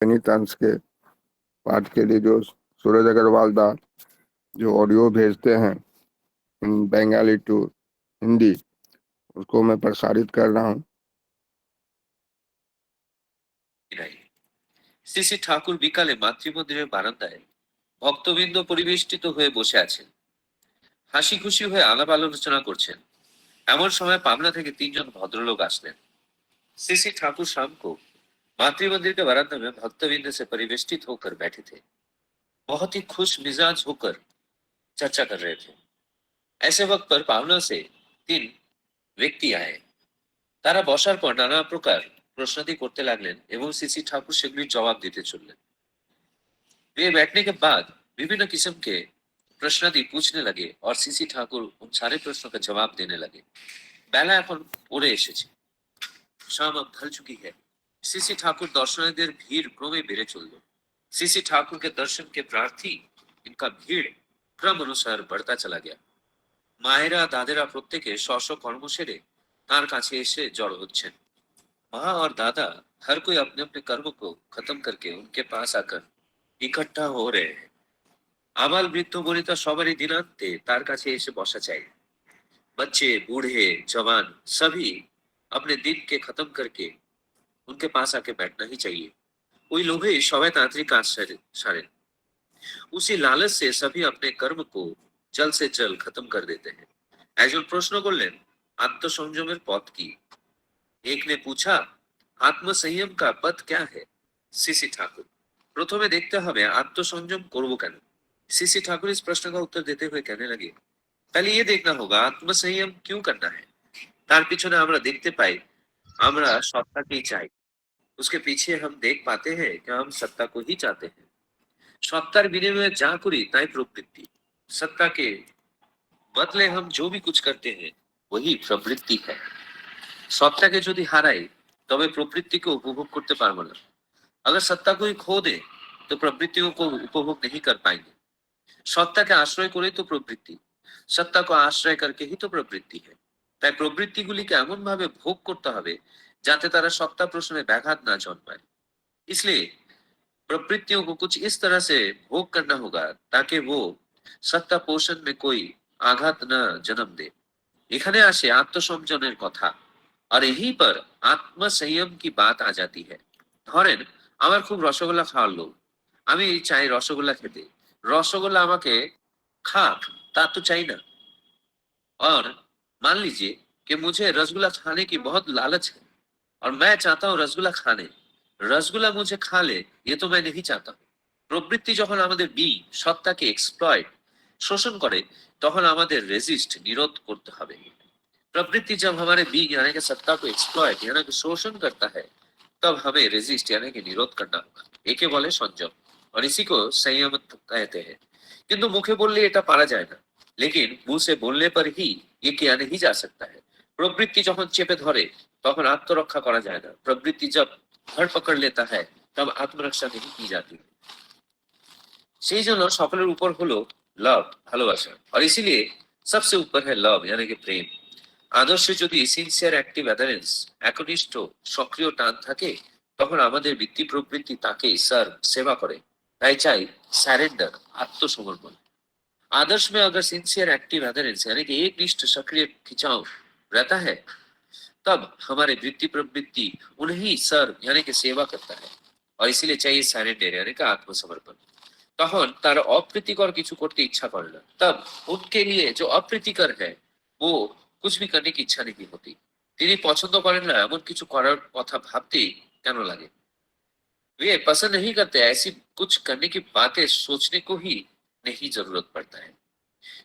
पेनिटेंस के पाठ के लिए जो सूरज अग्रवाल दा जो ऑडियो भेजते हैं इन बंगाली टू हिंदी, उसको मैं प्रसारित कर रहा हूँ। শ্রী শ্রী ঠাকুর বিকালে মাতৃমন্দিরের বারান্দায় ভক্তবৃন্দ পরিবেষ্টিত হয়ে বসে আছেন, হাসি খুশি হয়ে আলাপ আলোচনা করছেন। এমন সময় পাবনা থেকে 3 জন ভদ্রলোক আসলেন। श्री श्री ठाकुर शाम को मातृमंदिर के बरामदे में भक्तवृंद से परिवेष्टित होकर बैठे थे। बहुत ही खुश मिजाज होकर चर्चा कर रहे थे। ऐसे वक्त पर पावना से 3 व्यक्ति आए। তারা বসার পর নানা প্রকার প্রশ্নাদি করতে লাগলেন এবং শ্রী শ্রী ঠাকুর সেগুলির জবাব দিতে চললেন। वे बैठने के बाद विभिन्न किस्म के प्रश्नादि पूछने लगे और श्री श्री ठाकुर उन सारे प्रश्नों का जवाब देने लगे। বেলা এখন পড়ে এসেছে, शाम अब ढल चुकी है। श्री श्री ठाकुर दर्शनार्थीদের ভিড় ক্রমে বেড়ে চলল। श्री श्री ठाकुर के दर्शन के प्रार्थी इनका भीड़ क्रम अनुसार बढ़ता चला गया। মায়েরা দাদেরা প্রত্যেকে স্ব স্ব কর্ম সেরে তার কাছে এসে জড়ো হচ্ছেন। माँ और दादा हर कोई अपने अपने कर्म को खत्म करके उनके पास आकर इकट्ठा हो रहे हैं। আবাল বৃদ্ধ বনিতা সবারই দিনান্তে তার কাছে এসে বসা চাই। बच्चे बूढ़े जवान सभी अपने दिन के खत्म करके उनके पास आके बैठना ही चाहिए। ওই লোভে সবাই তান্ত্রিক কাজ সারেন। उसी लालच से सभी अपने कर्म को जल्द से जल्द खत्म कर देते हैं। একজন প্রশ্ন করলেন, আত্মসংযমের পথ কি? एक ने पूछा, आत्मसंयम का पथ क्या है? श्री श्री ठाकुर, প্রথমে দেখতে হবে আত্মসংযম করব কেন। श्री श्री ठाकुर इस प्रश्न का उत्तर देते हुए कहने लगे, पहले ये देखना होगा आत्मसंयम क्यों करना है। তার পিছনে আমরা দেখতে পাই আমরা সত্তাকেই চাই। उसके पीछे हम देख पाते हैं कि हम सत्ता को ही चाहते हैं। সত্তার বিনিময়ে যা করি তাই প্রবৃত্তি। सत्ता के बदले हम जो भी कुछ करते हैं वही प्रवृत्ति है। সত্তাকে যদি হারাই তবে প্রবৃত্তিকে উপভোগ করতে পারবো না। अगर सत्ता को ही खो दे तो प्रवृत्तियों को उपभोग नहीं कर पाएंगे। সত্তাকে আশ্রয় করে তো প্রবৃত্তি, সত্তা को आश्रय करके ही तो प्रवृत्ति है। তাই প্রবৃত্তিগুলিকে এমন ভাবে ভোগ করতে হবে যাতে তারা সত্তা প্রশ্নে ব্যাঘাত না জন্মায়। इसलिए प्रवृत्तियों को कुछ इस तरह से भोग करना होगा ताकि वो सत्ता पोषण में कोई आघात न जन्म दे। এখানে আসে আত্মসংযমের কথা और यहीं पर आत्मसंयम की बात आ जाती है। ধরেন আমার খুব রসগোল্লা খাওয়ার লোভ, আমি চাই রসগোল্লা খেতে। রসগোল্লা আমাকে খাক তা তো চাই না। और मान लीजिए कि मुझे रसगुल्ला खाने की बहुत लालच है और मैं चाहता हूँ रसगुल्ला खाने। रसगुल्ला मुझे खा ले ये तो मैं नहीं चाहता। প্রবৃত্তি যখন আমাদের বি সত্তাকে এক্সপ্লয়েট শোষণ করে তখন আমাদের রেজিস্ট নিরোধ করতে হবে। प्रवृत्ति जब हमारे बी यानी कि सत्ता को एक्सप्लॉइट यानी कि शोषण करता है तब हमें रेजिस्ट यानी कि निरोध करना होगा। एके बोले संयम और इसी को संयम कहते हैं। किंतु मुखे बोलले এটা পারা যায় না, लेकिन मुंह से बोलने पर ही ये किया नहीं जा सकता है। प्रवृत्ति যখন চেপে ধরে তখন আত্মরক্ষা করা যায় না। प्रवृत्ति जब धर पकड़ लेता है तब आत्मरक्षा नहीं की जाती। সেই জন্য সকলের উপর হলো লাভ ভালোবাসা और इसीलिए सबसे ऊपर है लव यानी कि प्रेम। আদর্শে যদি সিনসিয়ার অ্যাক্টিভ অ্যাডারেন্স একনিষ্ঠ সক্রিয় টান থাকে তখন আমাদের বৃত্তি প্রবৃত্তি তাকে সার্ভ সেবা করে। তাই চাই सरेंडर आत्मसमर्पण। आदर्श में अगर सिंसियर एक्टिव एडरेंस यानी कि एक निष्ठ सक्रिय खिंचाव रहता है तब हमारे वृत्ति प्रवृत्ति उन्हें सर्व यानी कि सेवा करता है और इसीलिए चाहिए सरेंडर यानी कि आत्मसमर्पण। তখন তার অপ্রীতিকর কিছু করতে ইচ্ছা করে না। तब उनके लिए जो अप्रीतिकर है वो कुछ भी करने की इच्छा नहीं होती। তিনি পছন্দ করেন না এমন কিছু করার কথা ভাবতেই কেন লাগে। वे पसंद नहीं करते ऐसी कुछ करने की बातें सोचने को ही नहीं जरूरत पड़ता है।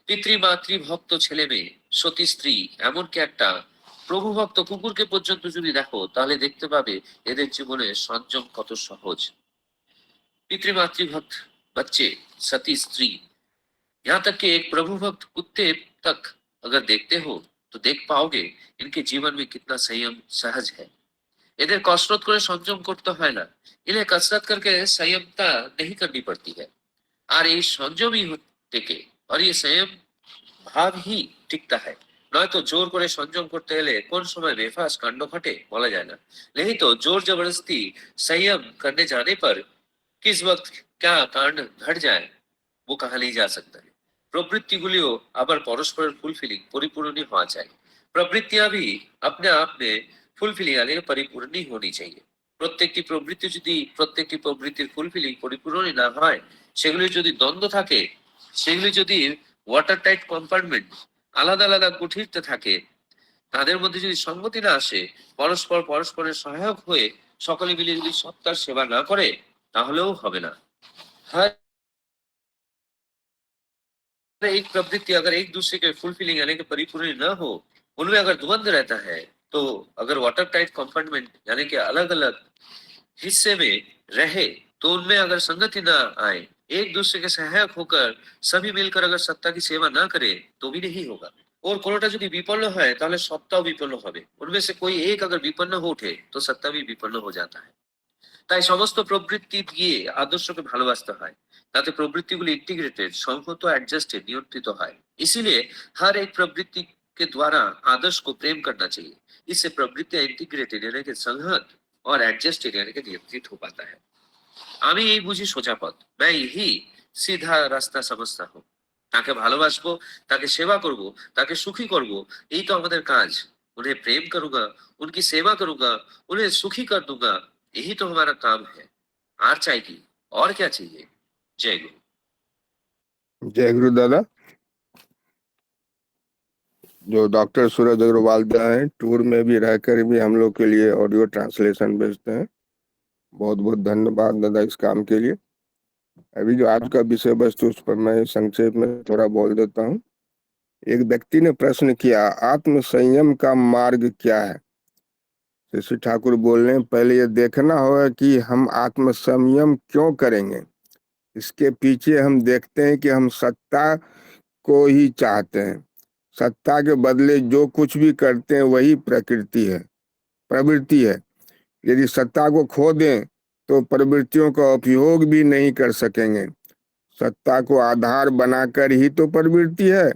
পিতৃমাতৃ ভক্ত ছেলে মেয়ে সতী স্ত্রী এমনকি একটা প্রভু ভক্ত কুকুরকে পর্যন্ত যদি দেখো তাহলে দেখতে পাবে এদের জীবনে সংযম কত সহজ। পিতৃমাতৃ ভক্ত बच्चे सती स्त्री यहाँ तक कि एक प्रभु भक्त कुत्ते तक अगर देखते हो तो देख पाओगे इनके जीवन में कितना संयम सहज है। इन्हें कसरत করে संयम করতে হয় না, इन्हें कसरत करके संयमता नहीं करनी पड़ती है। और ये संयम ही टिके और ये संयम भाव ही टिकता है। নয়তো জোর করে সংযম করতে এলে কোন সময় বেফাস কাণ্ড ঘটে বলা যায় না। नहीं तो जोर जबरदस्ती संयम करने जाने पर किस वक्त क्या कांड घट जाए वो कहा नहीं जा सकता है। প্রবৃত্তিগুলিও আবার পরস্পরের ফুলফিলিং পরিপূরণই হওয়া চাই। প্রবৃত্তিयां भी अपने आप में ফুলফিলিং यानी পরিপূর্ণই होनी चाहिए। প্রত্যেকটি প্রবৃত্তির ফুলফিলিং পরিপূরণই না হয়, সেগুলি যদি দ্বন্দ্ব থাকে, সেগুলি যদি ওয়াটার টাইট কম্পার্টমেন্ট আলাদা আলাদা কুঠিরতে থাকে, তাদের মধ্যে যদি সঙ্গতি না আসে, পরস্পরের সহায়ক হয়ে সকলে মিলে যদি সত্তার সেবা না করে, তাহলেও হবে না। हर एक प्रवृत्ति अगर एक दूसरे के फुलफिलिंग यानी कि परिपूर्ण न हो, उनमें अगर द्वंद्व रहता है, तो अगर वाटर टाइट कंपार्टमेंट यानी कि अलग अलग हिस्से में रहे, तो उनमें अगर संगति ना आए, एक दूसरे के सहायक होकर सभी मिलकर अगर सत्ता की सेवा ना करे, तो भी नहीं होगा। और কোনোটা যদি বিপন্ন হয় তাহলে সত্তাও বিপন্ন হবে। उनमें से कोई एक अगर विपन्न हो उठे तो सत्ता भी विपन्न हो जाता है। তাই সমস্ত প্রবৃত্তি দিয়ে আদর্শকে ভালোবাসতে হয়, তাতে প্রবৃত্তিগুলি इंटीग्रेटेड সংহত एडजस्टेड नियंत्रित হয়। इसीलिए हर एक प्रवृत्ति के द्वारा आदर्श को प्रेम करना चाहिए। इससे प्रवृत्तियां इंटीग्रेटेड यानी कि संहत और एडजस्टेड यानी कि नियंत्रित हो पाता है। আমি এই বুঝি সোজা পথ, मैं यही सीधा रास्ता समझता हूँ। তাকে ভালোবাসবো, তাকে সেবা করব, তাকে সুখী করব, এই তো আমাদের কাজ। उन्हें प्रेम करूंगा, उनकी सेवा करूंगा, उन्हें सुखी कर दूंगा, यही तो हमारा काम है। आर चाहिए और क्या चाहिए। जय गुरु। जय गुरु दादा। जो डॉक्टर सूरज अग्रवाल दा हैं, टूर में भी रहकर भी हम लोग के लिए ऑडियो ट्रांसलेशन भेजते हैं। बहुत बहुत धन्यवाद दादा इस काम के लिए। अभी जो आज का विषय वस्तु उस पर मैं संक्षेप में थोड़ा बोल देता हूँ। एक व्यक्ति ने प्रश्न किया, आत्म संयम का मार्ग क्या है। श्री ठाकुर बोल रहे हैं, पहले ये देखना होगा कि हम आत्म संयम क्यों करेंगे। इसके पीछे हम देखते हैं कि हम सत्ता को ही चाहते हैं। सत्ता के बदले जो कुछ भी करते हैं वही प्रवृत्ति है। यदि सत्ता को खो दें तो प्रवृत्तियों का उपयोग भी नहीं कर सकेंगे। सत्ता को आधार बनाकर ही तो प्रवृत्ति है,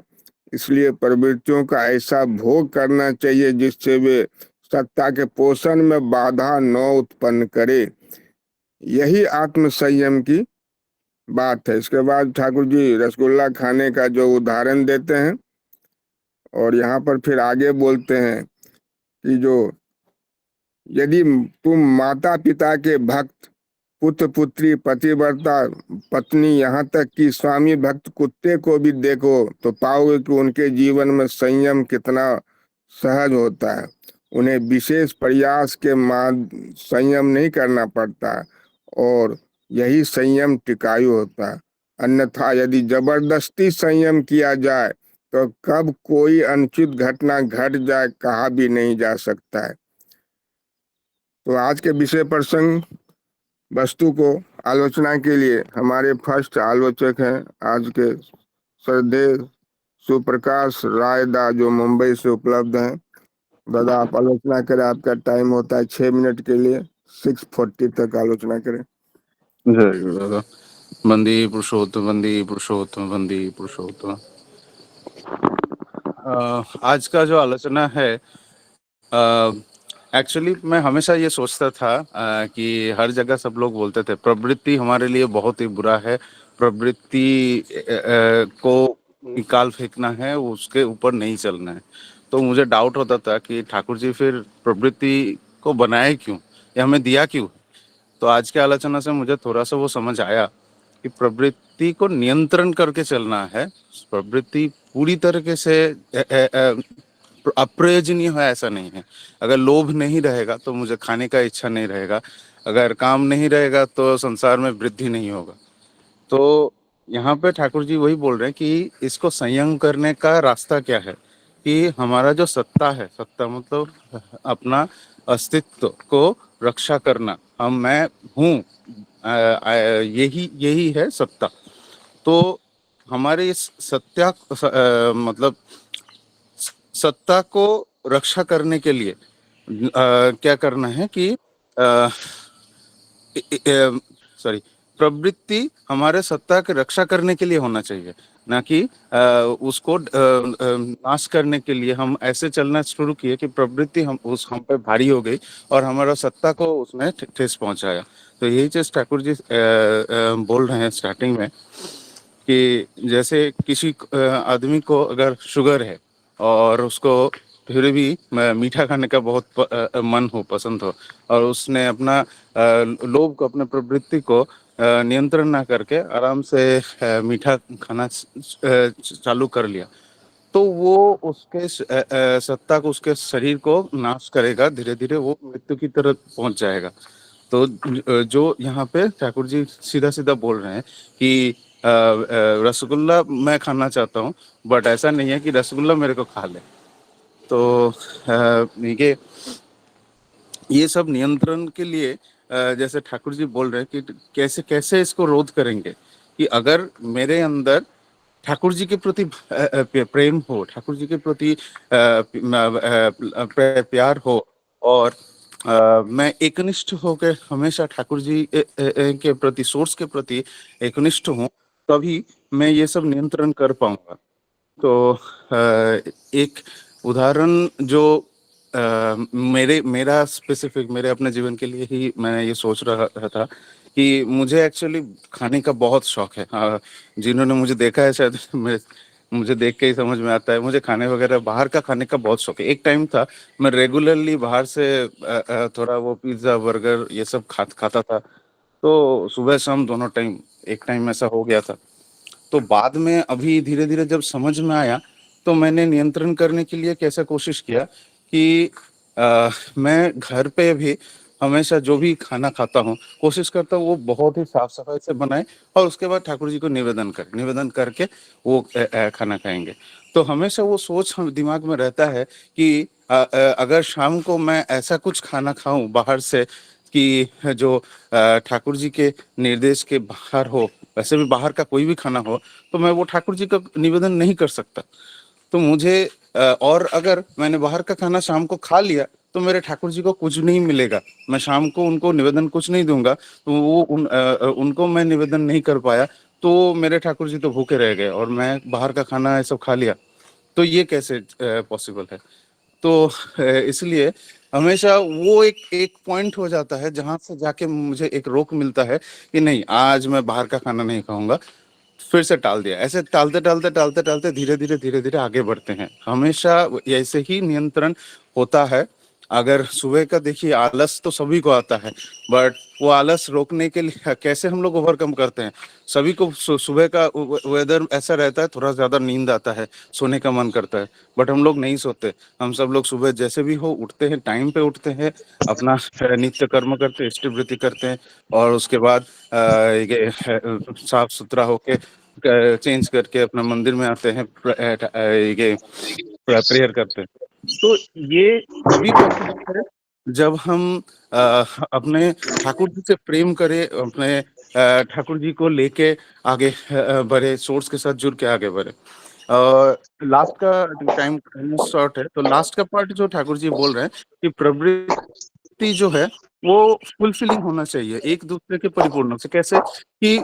इसलिए प्रवृत्तियों का ऐसा भोग करना चाहिए जिससे वे सत्ता के पोषण में बाधा न उत्पन्न करे। यही आत्म संयम की बात है। इसके बाद ठाकुर जी रसगुल्ला खाने का जो उदाहरण देते हैं और यहाँ पर फिर आगे बोलते हैं कि जो यदि तुम माता पिता के भक्त, पुत्र पुत्री, पतिव्रता पत्नी, यहाँ तक कि स्वामी भक्त कुत्ते को भी देखो तो पाओगे कि उनके जीवन में संयम कितना सहज होता है। उन्हें विशेष प्रयास के संयम नहीं करना पड़ता और यही संयम टिकाऊ होता है। अन्यथा यदि जबरदस्ती संयम किया जाए तो कब कोई अनुचित घटना घट जाए कहा भी नहीं जा सकता है। तो आज के विषय प्रसंग वस्तु को आलोचना के लिए हमारे फर्स्ट आलोचक हैं आज के श्रद्धेय सुप्रकाश राय दा, जो मुंबई से उपलब्ध हैं। दादा आप आलोचना करें, आपका टाइम होता है 6 मिनट के लिए, 6:40 तक आलोचना करें। जय गुरु दादा। बंदी पुरुषोत्तम, बंदी पुरुषोत्तम, बंदी पुरुषोत्तम। आज का जो आलोचना है, एक्चुअली मैं हमेशा ये सोचता था कि हर जगह सब लोग बोलते थे प्रवृत्ति हमारे लिए बहुत ही बुरा है, प्रवृत्ति को निकाल फेंकना है, उसके ऊपर नहीं चलना है। तो मुझे डाउट होता था कि ठाकुर जी फिर प्रवृत्ति को बनाए क्यों, या हमें दिया क्यों। तो आज के आलोचना से मुझे थोड़ा सा वो समझ आया कि प्रवृत्ति को नियंत्रण करके चलना है। प्रवृत्ति पूरी तरीके से अप्रयोजनीय है ऐसा नहीं है। अगर लोभ नहीं रहेगा तो मुझे खाने का इच्छा नहीं रहेगा, अगर काम नहीं रहेगा तो संसार में वृद्धि नहीं होगा। तो यहाँ पे ठाकुर जी वही बोल रहे हैं कि इसको संयम करने का रास्ता क्या है, कि हमारा जो सत्ता है, सत्ता मतलब अपना अस्तित्व को रक्षा करना, मैं हूँ, यही है सत्ता। तो हमारे इस मतलब सत्ता को रक्षा करने के लिए क्या करना है कि प्रवृत्ति हमारे सत्ता की रक्षा करने के लिए होना चाहिए। ना कि उसको नाश करने के लिए हम ऐसे चलना शुरू किए कि प्रवृत्ति हम पे भारी हो गई और हमारा सत्ता को उसने ठेस पहुंचाया। तो यही चीज ठाकुर जी बोल रहे हैं स्टार्टिंग में कि जैसे किसी आदमी को अगर शुगर है और उसको फिर भी मीठा खाने का बहुत मन हो, पसंद हो, और उसने अपना लोभ को, अपने प्रवृत्ति को नियंत्रण ना करके आराम से मीठा खाना चालू कर लिया, तो वो उसके सत्ता को, उसके शरीर को नाश करेगा, धीरे धीरे वो मृत्यु की तरफ पहुंच जाएगा। तो जो यहाँ पे ठाकुर जी सीधा सीधा बोल रहे हैं कि रसगुल्ला मैं खाना चाहता हूँ, बट ऐसा नहीं है कि रसगुल्ला मेरे को खा ले। तो ये सब नियंत्रण के लिए जैसे ठाकुर जी बोल रहे हैं कि कैसे कैसे इसको रोध करेंगे, कि अगर मेरे अंदर ठाकुर जी के प्रति प्रेम हो, ठाकुर जी के प्रति प्यार हो, और मैं एकनिष्ठ होकर हमेशा ठाकुर जी के प्रति, सोर्स के प्रति एकनिष्ठ हूँ, तभी मैं ये सब नियंत्रण कर पाऊंगा। तो एक उदाहरण जो मेरा स्पेसिफिक, मेरे अपने जीवन के लिए ही मैं ये सोच रहा था कि मुझे एक्चुअली खाने का बहुत शौक है। जिन्होंने मुझे देखा है शायद मुझे देख के ही समझ में आता है, मुझे खाने वगैरह, बाहर का खाने का बहुत शौक है। एक टाइम था मैं रेगुलरली बाहर से थोड़ा वो पिज्ज़ा, बर्गर ये सब खाता था। तो सुबह शाम दोनों टाइम, एक टाइम ऐसा हो गया था। तो बाद में अभी धीरे धीरे जब समझ में आया, तो मैंने नियंत्रण करने के लिए कैसे कोशिश किया कि मैं घर पे भी हमेशा जो भी खाना खाता हूँ, कोशिश करता हूँ वो बहुत ही साफ सफाई से बनाए, और उसके बाद ठाकुर जी को निवेदन करके वो खाना खाएंगे। तो हमेशा वो सोच हम दिमाग में रहता है कि अगर शाम को मैं ऐसा कुछ खाना खाऊं बाहर से कि जो ठाकुर जी के निर्देश के बाहर हो, वैसे भी बाहर का कोई भी खाना हो, तो मैं वो ठाकुर जी का निवेदन नहीं कर सकता। तो मुझे और अगर मैंने बाहर का खाना शाम को खा लिया, तो मेरे ठाकुर जी को कुछ नहीं मिलेगा, मैं शाम को उनको निवेदन कुछ नहीं दूंगा, तो वो उनको मैं निवेदन नहीं कर पाया, तो मेरे ठाकुर जी तो भूखे रह गए और मैं बाहर का खाना ये सब खा लिया। तो ये कैसे पॉसिबल है? तो इसलिए हमेशा वो एक एक पॉइंट हो जाता है जहां से जाके मुझे एक रोक मिलता है कि नहीं, आज मैं बाहर का खाना नहीं खाऊंगा। फिर से टाल दिया, ऐसे टालते टालते टालते टालते धीरे धीरे आगे बढ़ते हैं। हमेशा ऐसे ही नियंत्रण होता है। अगर सुबह का देखिए, आलस तो सभी को आता है, बट वो आलस रोकने के लिए कैसे हम लोग ओवरकम करते हैं? सभी को सुबह का वेदर ऐसा रहता है, थोड़ा ज्यादा नींद आता है, सोने का मन करता है, बट हम लोग नहीं सोते। हम सब लोग सुबह जैसे भी हो उठते हैं, टाइम पे उठते हैं, अपना नित्य कर्म करते हैं, इष्टवृत्ति करते हैं, और उसके बाद ये साफ सुथरा होके चेंज करके अपना मंदिर में आते हैं, ये प्रेयर करते हैं। तो ये तभी पॉसिबल है जब हम अपने ठाकुर जी से प्रेम करें, अपने ठाकुर जी को लेके आगे बढ़े, सोर्स के साथ जुड़ के आगे बढ़े। लास्ट का टाइम शॉर्ट है, तो लास्ट का पार्ट जो ठाकुर जी बोल रहे हैं कि प्रवृत्ति जो है वो फुलफिलिंग होना चाहिए, एक दूसरे के परिपूर्ण से। कैसे कि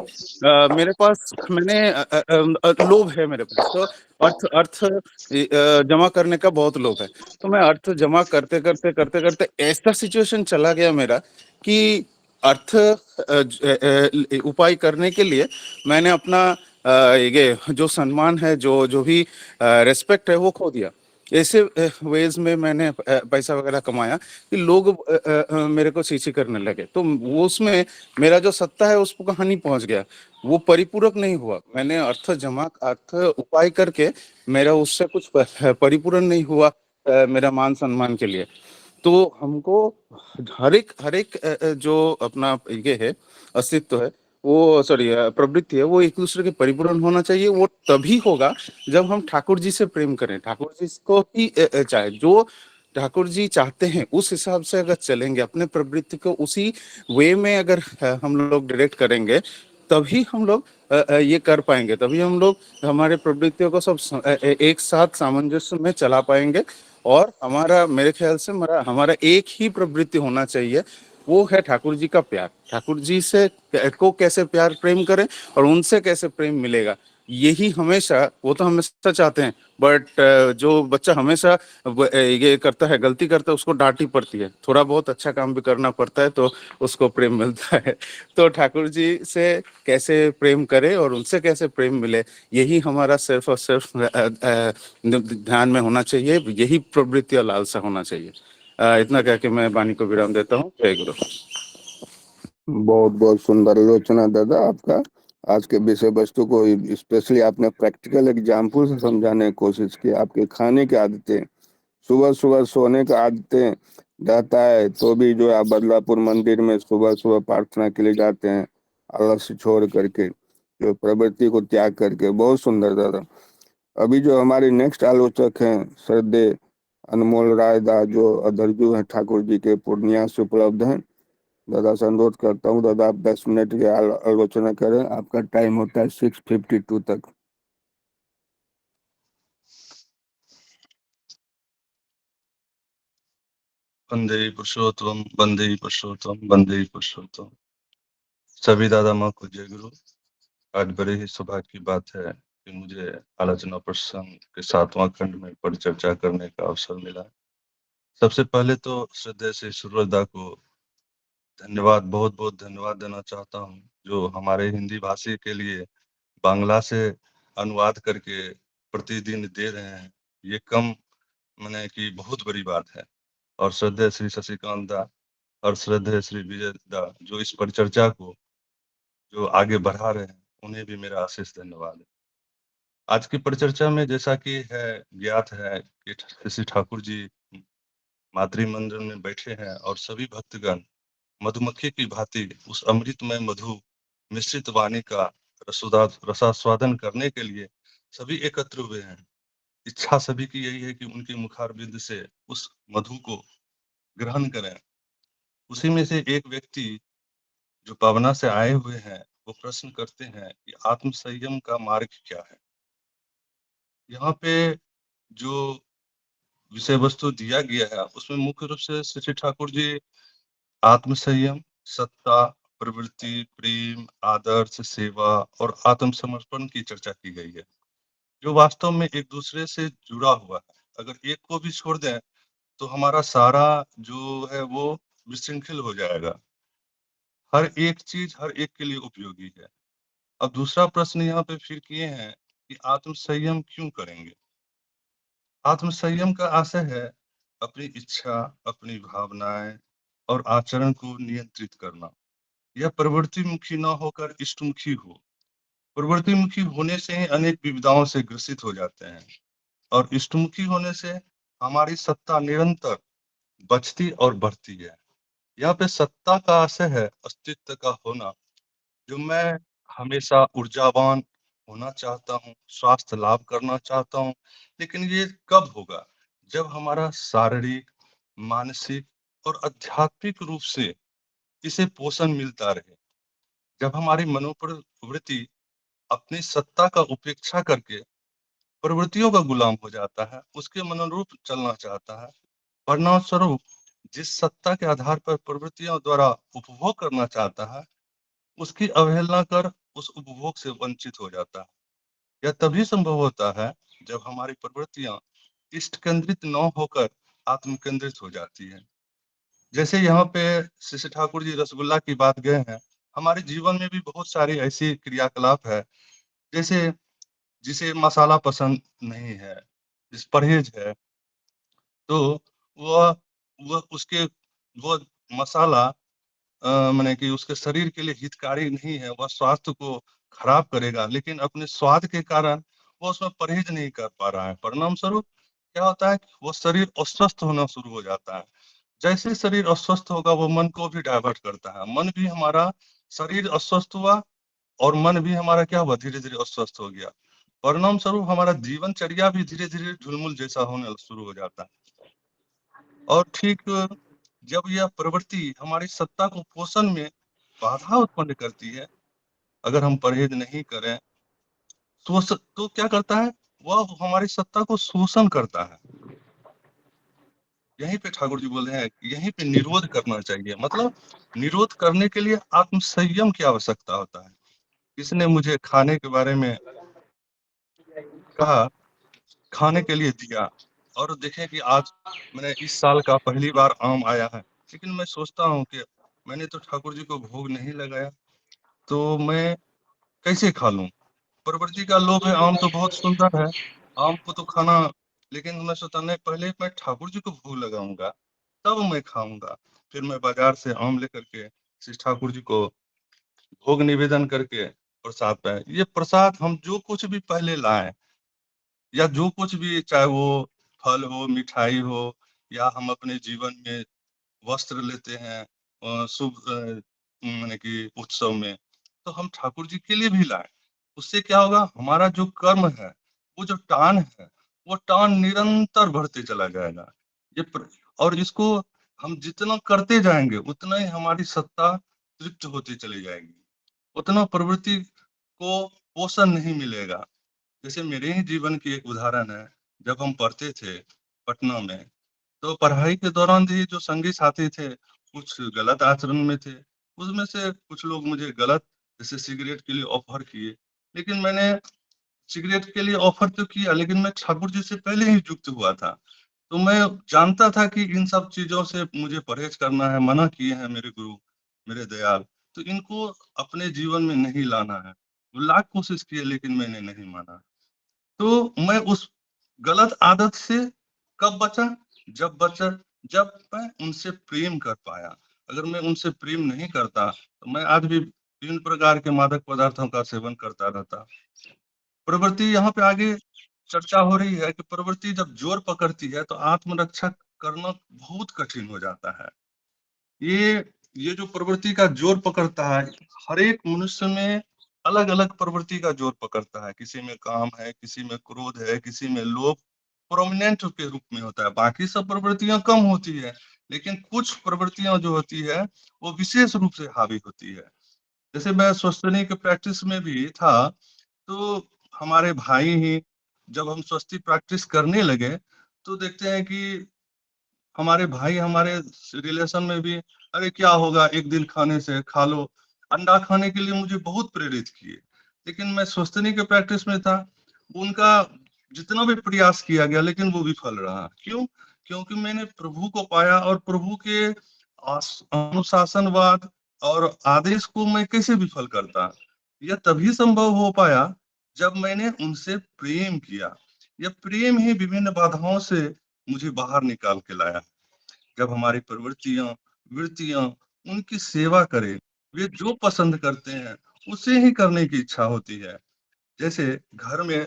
मेरे पास, लोभ है मेरे पास, तो अर्थ अर्थ जमा करने का बहुत लोभ है। तो मैं अर्थ जमा करते करते करते करते ऐसा सिचुएशन चला गया मेरा कि अर्थ उपाय करने के लिए मैंने अपना ये जो सम्मान है, जो जो भी रेस्पेक्ट है, वो खो दिया। ऐसे वेज में मैंने पैसा वगैरह कमाया कि लोग मेरे को सीसी करने लगे। तो वो उसमें मेरा जो सत्ता है उसको कहानी पहुंच गया, वो परिपूरक नहीं हुआ। मैंने अर्थ उपाय करके मेरा उससे कुछ परिपूर्ण नहीं हुआ मेरा मान सम्मान के लिए। तो हमको हर एक जो अपना ये है, अस्तित्व है, वो सॉरी प्रवृत्ति है, वो एक दूसरे के परिपूर्ण होना चाहिए। वो तभी होगा जब हम ठाकुर जी से प्रेम करें, ठाकुर जी को ही चाहे, जो ठाकुर जी चाहते हैं उस हिसाब से अगर चलेंगे, अपने प्रवृत्ति को उसी वे में अगर हम लोग डायरेक्ट करेंगे, तभी हम लोग ये कर पाएंगे, तभी हम लोग हमारे प्रवृत्तियों को सब एक साथ सामंजस्य में चला पाएंगे। और हमारा, मेरे ख्याल से हमारा एक ही प्रवृत्ति होना चाहिए, वो है ठाकुर जी का प्यार। ठाकुर जी से को कैसे प्यार प्रेम करें और उनसे कैसे प्रेम मिलेगा, यही हमेशा, वो तो हमेशा चाहते हैं, बट जो बच्चा हमेशा ये करता है, गलती करता है, उसको डांटनी पड़ती है, थोड़ा बहुत अच्छा काम भी करना पड़ता है तो उसको प्रेम मिलता है। तो ठाकुर जी से कैसे प्रेम करे और उनसे कैसे प्रेम मिले, यही हमारा सिर्फ और सिर्फ ध्यान में होना चाहिए, यही प्रवृत्ति और लालसा होना चाहिए। इतना कह के मैं वाणी को विराम देता हूँ। जय गुरु। बहुत बहुत सुंदर आलोचना दादा आपका। आज के विषय वस्तु को स्पेशली आपने प्रैक्टिकल एग्जाम्पल से समझाने की कोशिश की। आपके खाने की आदतें, सुबह सुबह सोने का आदतें रहता है तो भी जो आप बदलापुर मंदिर में सुबह सुबह प्रार्थना के लिए जाते हैं, आलस्य छोड़ करके, जो प्रवृत्ति को त्याग करके, बहुत सुंदर दादा। अभी जो हमारे नेक्स्ट आलोचक हैं श्रद्धेय अनमोल राय दा, जो अधरजू हैं ठाकुर जी के, पूर्णिया से उपलब्ध हैं। दादा से अनुरोध करता हूँ दादा आप 10 मिनट की आलोचना करें। आपका टाइम होता है 6:52 तक। वंदे पुरुषोत्तम, वंदे पुरुषोत्तम, वंदे पुरुषोत्तम। सभी दादा माँ को जय गुरु। आज बड़े ही सौभाग्य की बात है कि मुझे आलोचना प्रसंग के 7वां खंड में परिचर्चा करने का अवसर मिला। सबसे पहले तो श्रद्धेय श्री सूरजदा को धन्यवाद, बहुत बहुत धन्यवाद देना चाहता हूँ, जो हमारे हिंदी भाषी के लिए बांग्ला से अनुवाद करके प्रतिदिन दे रहे हैं। ये कम माने कि बहुत बड़ी बात है। और श्रद्धेय श्री शशिकांत दा और श्रद्धेय श्री विजय दा, जो इस परिचर्चा को जो आगे बढ़ा रहे हैं, उन्हें भी मेरा आशीष धन्यवाद है। आज की परिचर्चा में जैसा कि है ज्ञात है कि श्री ठाकुर जी मातृ मंदिर में बैठे हैं और सभी भक्तगण मधुमक्खी की भांति उस अमृतमय मधु मिश्रित वाणी का रसास्वादन करने के लिए सभी एकत्र हुए हैं। इच्छा सभी की यही है कि उनके मुखारबिंद से उस मधु को ग्रहण करें। उसी में से एक व्यक्ति जो पावना से आए हुए हैं, वो प्रश्न करते हैं कि आत्म संयम का मार्ग क्या है। यहाँ पे जो विषय वस्तु दिया गया है उसमें मुख्य रूप से श्री ठाकुर जी आत्म संयम, सत्ता, प्रवृत्ति, प्रेम, आदर्श, सेवा और आत्मसमर्पण की चर्चा की गई है, जो वास्तव में एक दूसरे से जुड़ा हुआ है। अगर एक को भी छोड़ दें तो हमारा सारा जो है वो विशृंखल हो जाएगा। हर एक चीज हर एक के लिए उपयोगी है। अब दूसरा प्रश्न यहाँ पे फिर किए हैं कि आत्म संयम क्यों करेंगे। आत्म संयम का आशय है अपनी इच्छा, अपनी भावनाएं और आचरण को नियंत्रित करना। यह प्रवृत्ति मुखी न होकर इष्टमुखी हो। प्रवृत्ति मुखी होने से ही अनेक विविधाओं से ग्रसित हो जाते हैं और इष्टमुखी होने से हमारी सत्ता निरंतर बचती और बढ़ती है। यहाँ पे सत्ता का आशय है अस्तित्व का होना, जो मैं हमेशा ऊर्जावान होना चाहता हूँ, स्वास्थ्य लाभ करना चाहता हूँ। लेकिन ये कब होगा? जब हमारा शारीरिक, मानसिक और आध्यात्मिक रूप से इसे पोषण मिलता रहे। जब हमारी मनोप्रवृत्ति अपनी सत्ता का उपेक्षा करके प्रवृत्तियों का गुलाम हो जाता है, उसके मनोरूप चलना चाहता है, परिणाम स्वरूप जिस सत्ता के आधार पर प्रवृत्तियों द्वारा उपभोग करना चाहता है, उसकी अवहेलना कर उस उपभोग से वंचित हो जाता है। यह तभी संभव होता है जब हमारी प्रवृत्तियां इष्ट केंद्रित न होकर आत्म केंद्रित हो जाती है। जैसे यहाँ पे श्री ठाकुर जी रसगुल्ला की बात गए हैं, हमारे जीवन में भी बहुत सारी ऐसी क्रियाकलाप है, जैसे जिसे मसाला पसंद नहीं है, जिस परहेज है, तो वह वह उसके वो मसाला माने कि उसके शरीर के लिए हितकारी नहीं है, वह स्वास्थ्य को खराब करेगा, लेकिन अपने स्वाद के कारण वो उसमें परहेज नहीं कर पा रहा है। परिणाम स्वरूप क्या होता है कि वो शरीर अस्वस्थ होना शुरू हो जाता है। जैसे शरीर अस्वस्थ होगा वो मन को भी डाइवर्ट करता है, मन भी हमारा, शरीर अस्वस्थ हुआ और मन भी हमारा क्या हुआ, धीरे धीरे अस्वस्थ हो गया। परिणाम स्वरूप हमारा जीवनचर्या भी धीरे धीरे झुलमुल जैसा होने शुरू हो जाता है। और ठीक जब यह प्रवृत्ति हमारी सत्ता को पोषण में बाधा उत्पन्न करती है, अगर हम परहेज नहीं करें तो क्या करता है, वह हमारी सत्ता को शोषण करता है। यहीं पे ठाकुर जी बोल रहे हैं, यहीं पे निरोध करना चाहिए। मतलब निरोध करने के लिए आत्म संयम की आवश्यकता होता है। किसने मुझे खाने के बारे में कहा, खाने के लिए दिया, और देखें कि आज मैंने इस साल का पहली बार आम आया है, लेकिन मैं सोचता हूँ कि मैंने तो ठाकुर जी को भोग नहीं लगाया, तो मैं कैसे खा लूं? प्रवृत्ति का लोभ है, आम तो बहुत सुंदर है, आम को तो खाना, लेकिन मैं सोचता नहीं, पहले मैं ठाकुर जी को भोग लगाऊंगा, तब मैं खाऊंगा। फिर मैं बाजार से आम लेकर के श्री ठाकुर जी को भोग निवेदन करके प्रसाद पाए। ये प्रसाद हम जो कुछ भी पहले लाए, या जो कुछ भी, चाहे वो फल हो, मिठाई हो, या हम अपने जीवन में वस्त्र लेते हैं शुभ माने कि उत्सव में, तो हम ठाकुर जी के लिए भी लाए। उससे क्या होगा, हमारा जो कर्म है, वो जो टान है, वो टान निरंतर बढ़ते चला जाएगा। और इसको हम जितना करते जाएंगे, उतना ही हमारी सत्ता तृप्त होती चली जाएगी, उतना प्रवृत्ति को पोषण नहीं मिलेगा। जैसे मेरे ही जीवन की एक उदाहरण है, जब हम पढ़ते थे पटना में, तो पढ़ाई के दौरान भी जो संगी साथी थे, कुछ गलत आचरण में थे, उसमें से कुछ लोग मुझे गलत, जैसे सिगरेट के लिए ऑफर किए, लेकिन मैंने सिगरेट के लिए ऑफर तो किया, लेकिन मैं ठाकुर जी से पहले ही युक्त हुआ था, तो मैं जानता था कि इन सब चीजों से मुझे परहेज करना है, मना किए हैं मेरे गुरु, मेरे दयाल, तो इनको अपने जीवन में नहीं लाना है। लाख कोशिश किए, लेकिन मैंने नहीं माना। तो मैं उस गलत आदत से कब बचा? जब बचा, जब मैं उनसे प्रेम कर पाया। अगर मैं उनसे प्रेम नहीं करता, तो मैं आज भी विभिन्न प्रकार के मादक पदार्थों का सेवन करता रहता। प्रवृत्ति यहाँ पे आगे चर्चा हो रही है कि प्रवृत्ति जब जोर पकड़ती है, तो आत्मरक्षा करना बहुत कठिन हो जाता है। ये ये जो प्रवृत्ति का जोर पकड़ता है, हर एक मनुष्य में अलग अलग प्रवृत्ति का जोर पकड़ता है। किसी में काम है, किसी में क्रोध है, किसी में लोभ प्रोमिनेंट के रूप में होता है, बाकी सब प्रवृत्तियां कम होती है, लेकिन कुछ प्रवृत्तियां जो होती है, वो विशेष रूप से हावी होती है। जैसे मैं स्वस्तिनी के प्रैक्टिस में भी था, तो हमारे भाई ही, जब हम स्वस्ति प्रैक्टिस करने लगे, तो देखते हैं कि हमारे भाई हमारे रिलेशन में भी, अरे क्या होगा एक दिन खाने से, खा लो। अंडा खाने के लिए मुझे बहुत प्रेरित किए, लेकिन मैं स्वस्तिनी के प्रैक्टिस में था, उनका जितना भी प्रयास किया गया, लेकिन वो विफल रहा। क्यों? क्योंकि मैंने प्रभु को पाया, और प्रभु के अनुशासनवाद और आदेश को मैं कैसे विफल करता? यह तभी संभव हो पाया जब मैंने उनसे प्रेम किया। यह प्रेम ही विभिन्न बाधाओं से मुझे बाहर निकाल के लाया। जब हमारी प्रवृत्तियां, वृत्तियां उनकी सेवा करें, वे जो पसंद करते हैं उसे ही करने की इच्छा होती है। जैसे घर में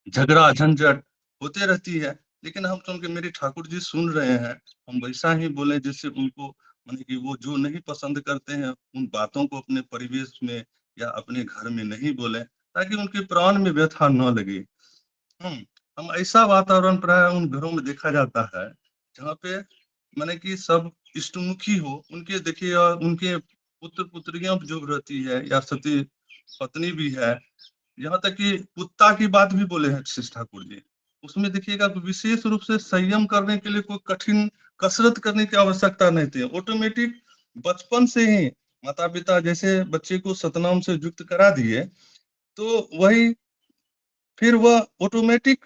झगड़ा झंझट होते रहती है, लेकिन हम सुन के मेरे ठाकुर जी सुन रहे हैं, हम वैसा ही बोले जिससे उनको, माने कि वो जो नहीं पसंद करते हैं, उन बातों को अपने परिवेश में या अपने घर में नहीं बोले, ताकि उनके प्राण में व्यथा न लगे। हम्म हम ऐसा वातावरण प्राय उन घरों में देखा जाता है, जहाँ पे माने कि सब इष्टमुखी हो, उनके देखिए, और उनके पुत्र पुत्रियां जो रहती है, या सती पत्नी भी है, यहाँ तक कि कुत्ता की बात भी बोले हैं श्री ठाकुर जी। उसमें देखिएगा कि विशेष रूप से संयम करने के लिए कोई कठिन कसरत करने की आवश्यकता नहीं थी, ऑटोमेटिक बचपन से ही माता पिता जैसे बच्चे को सतनाम से युक्त करा दिए, तो वही फिर वह ऑटोमेटिक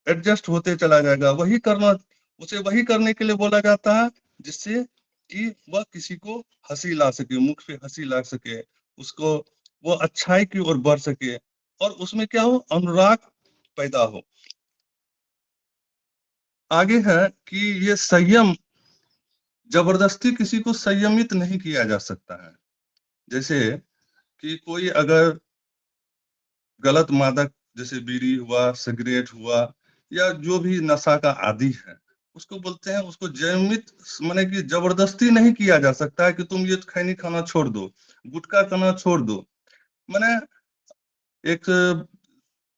एडजस्ट होते चला जाएगा। वही करना, उसे वही करने के लिए बोला जाता है, जिससे कि वह किसी को हंसी ला सके, मुख पे हंसी ला सके, उसको वो अच्छाई की ओर बढ़ सके, और उसमें क्या हो, अनुराग पैदा हो। आगे है कि ये संयम, जबरदस्ती किसी को संयमित नहीं किया जा सकता है। जैसे कि कोई अगर गलत मादक, जैसे बीड़ी हुआ, सिगरेट हुआ, या जो भी नशा का आदी है, उसको बोलते हैं, उसको जयमित माने कि जबरदस्ती नहीं किया जा सकता है कि तुम ये खैनी खाना छोड़ दो, गुटखा खाना छोड़ दो। मैंने एक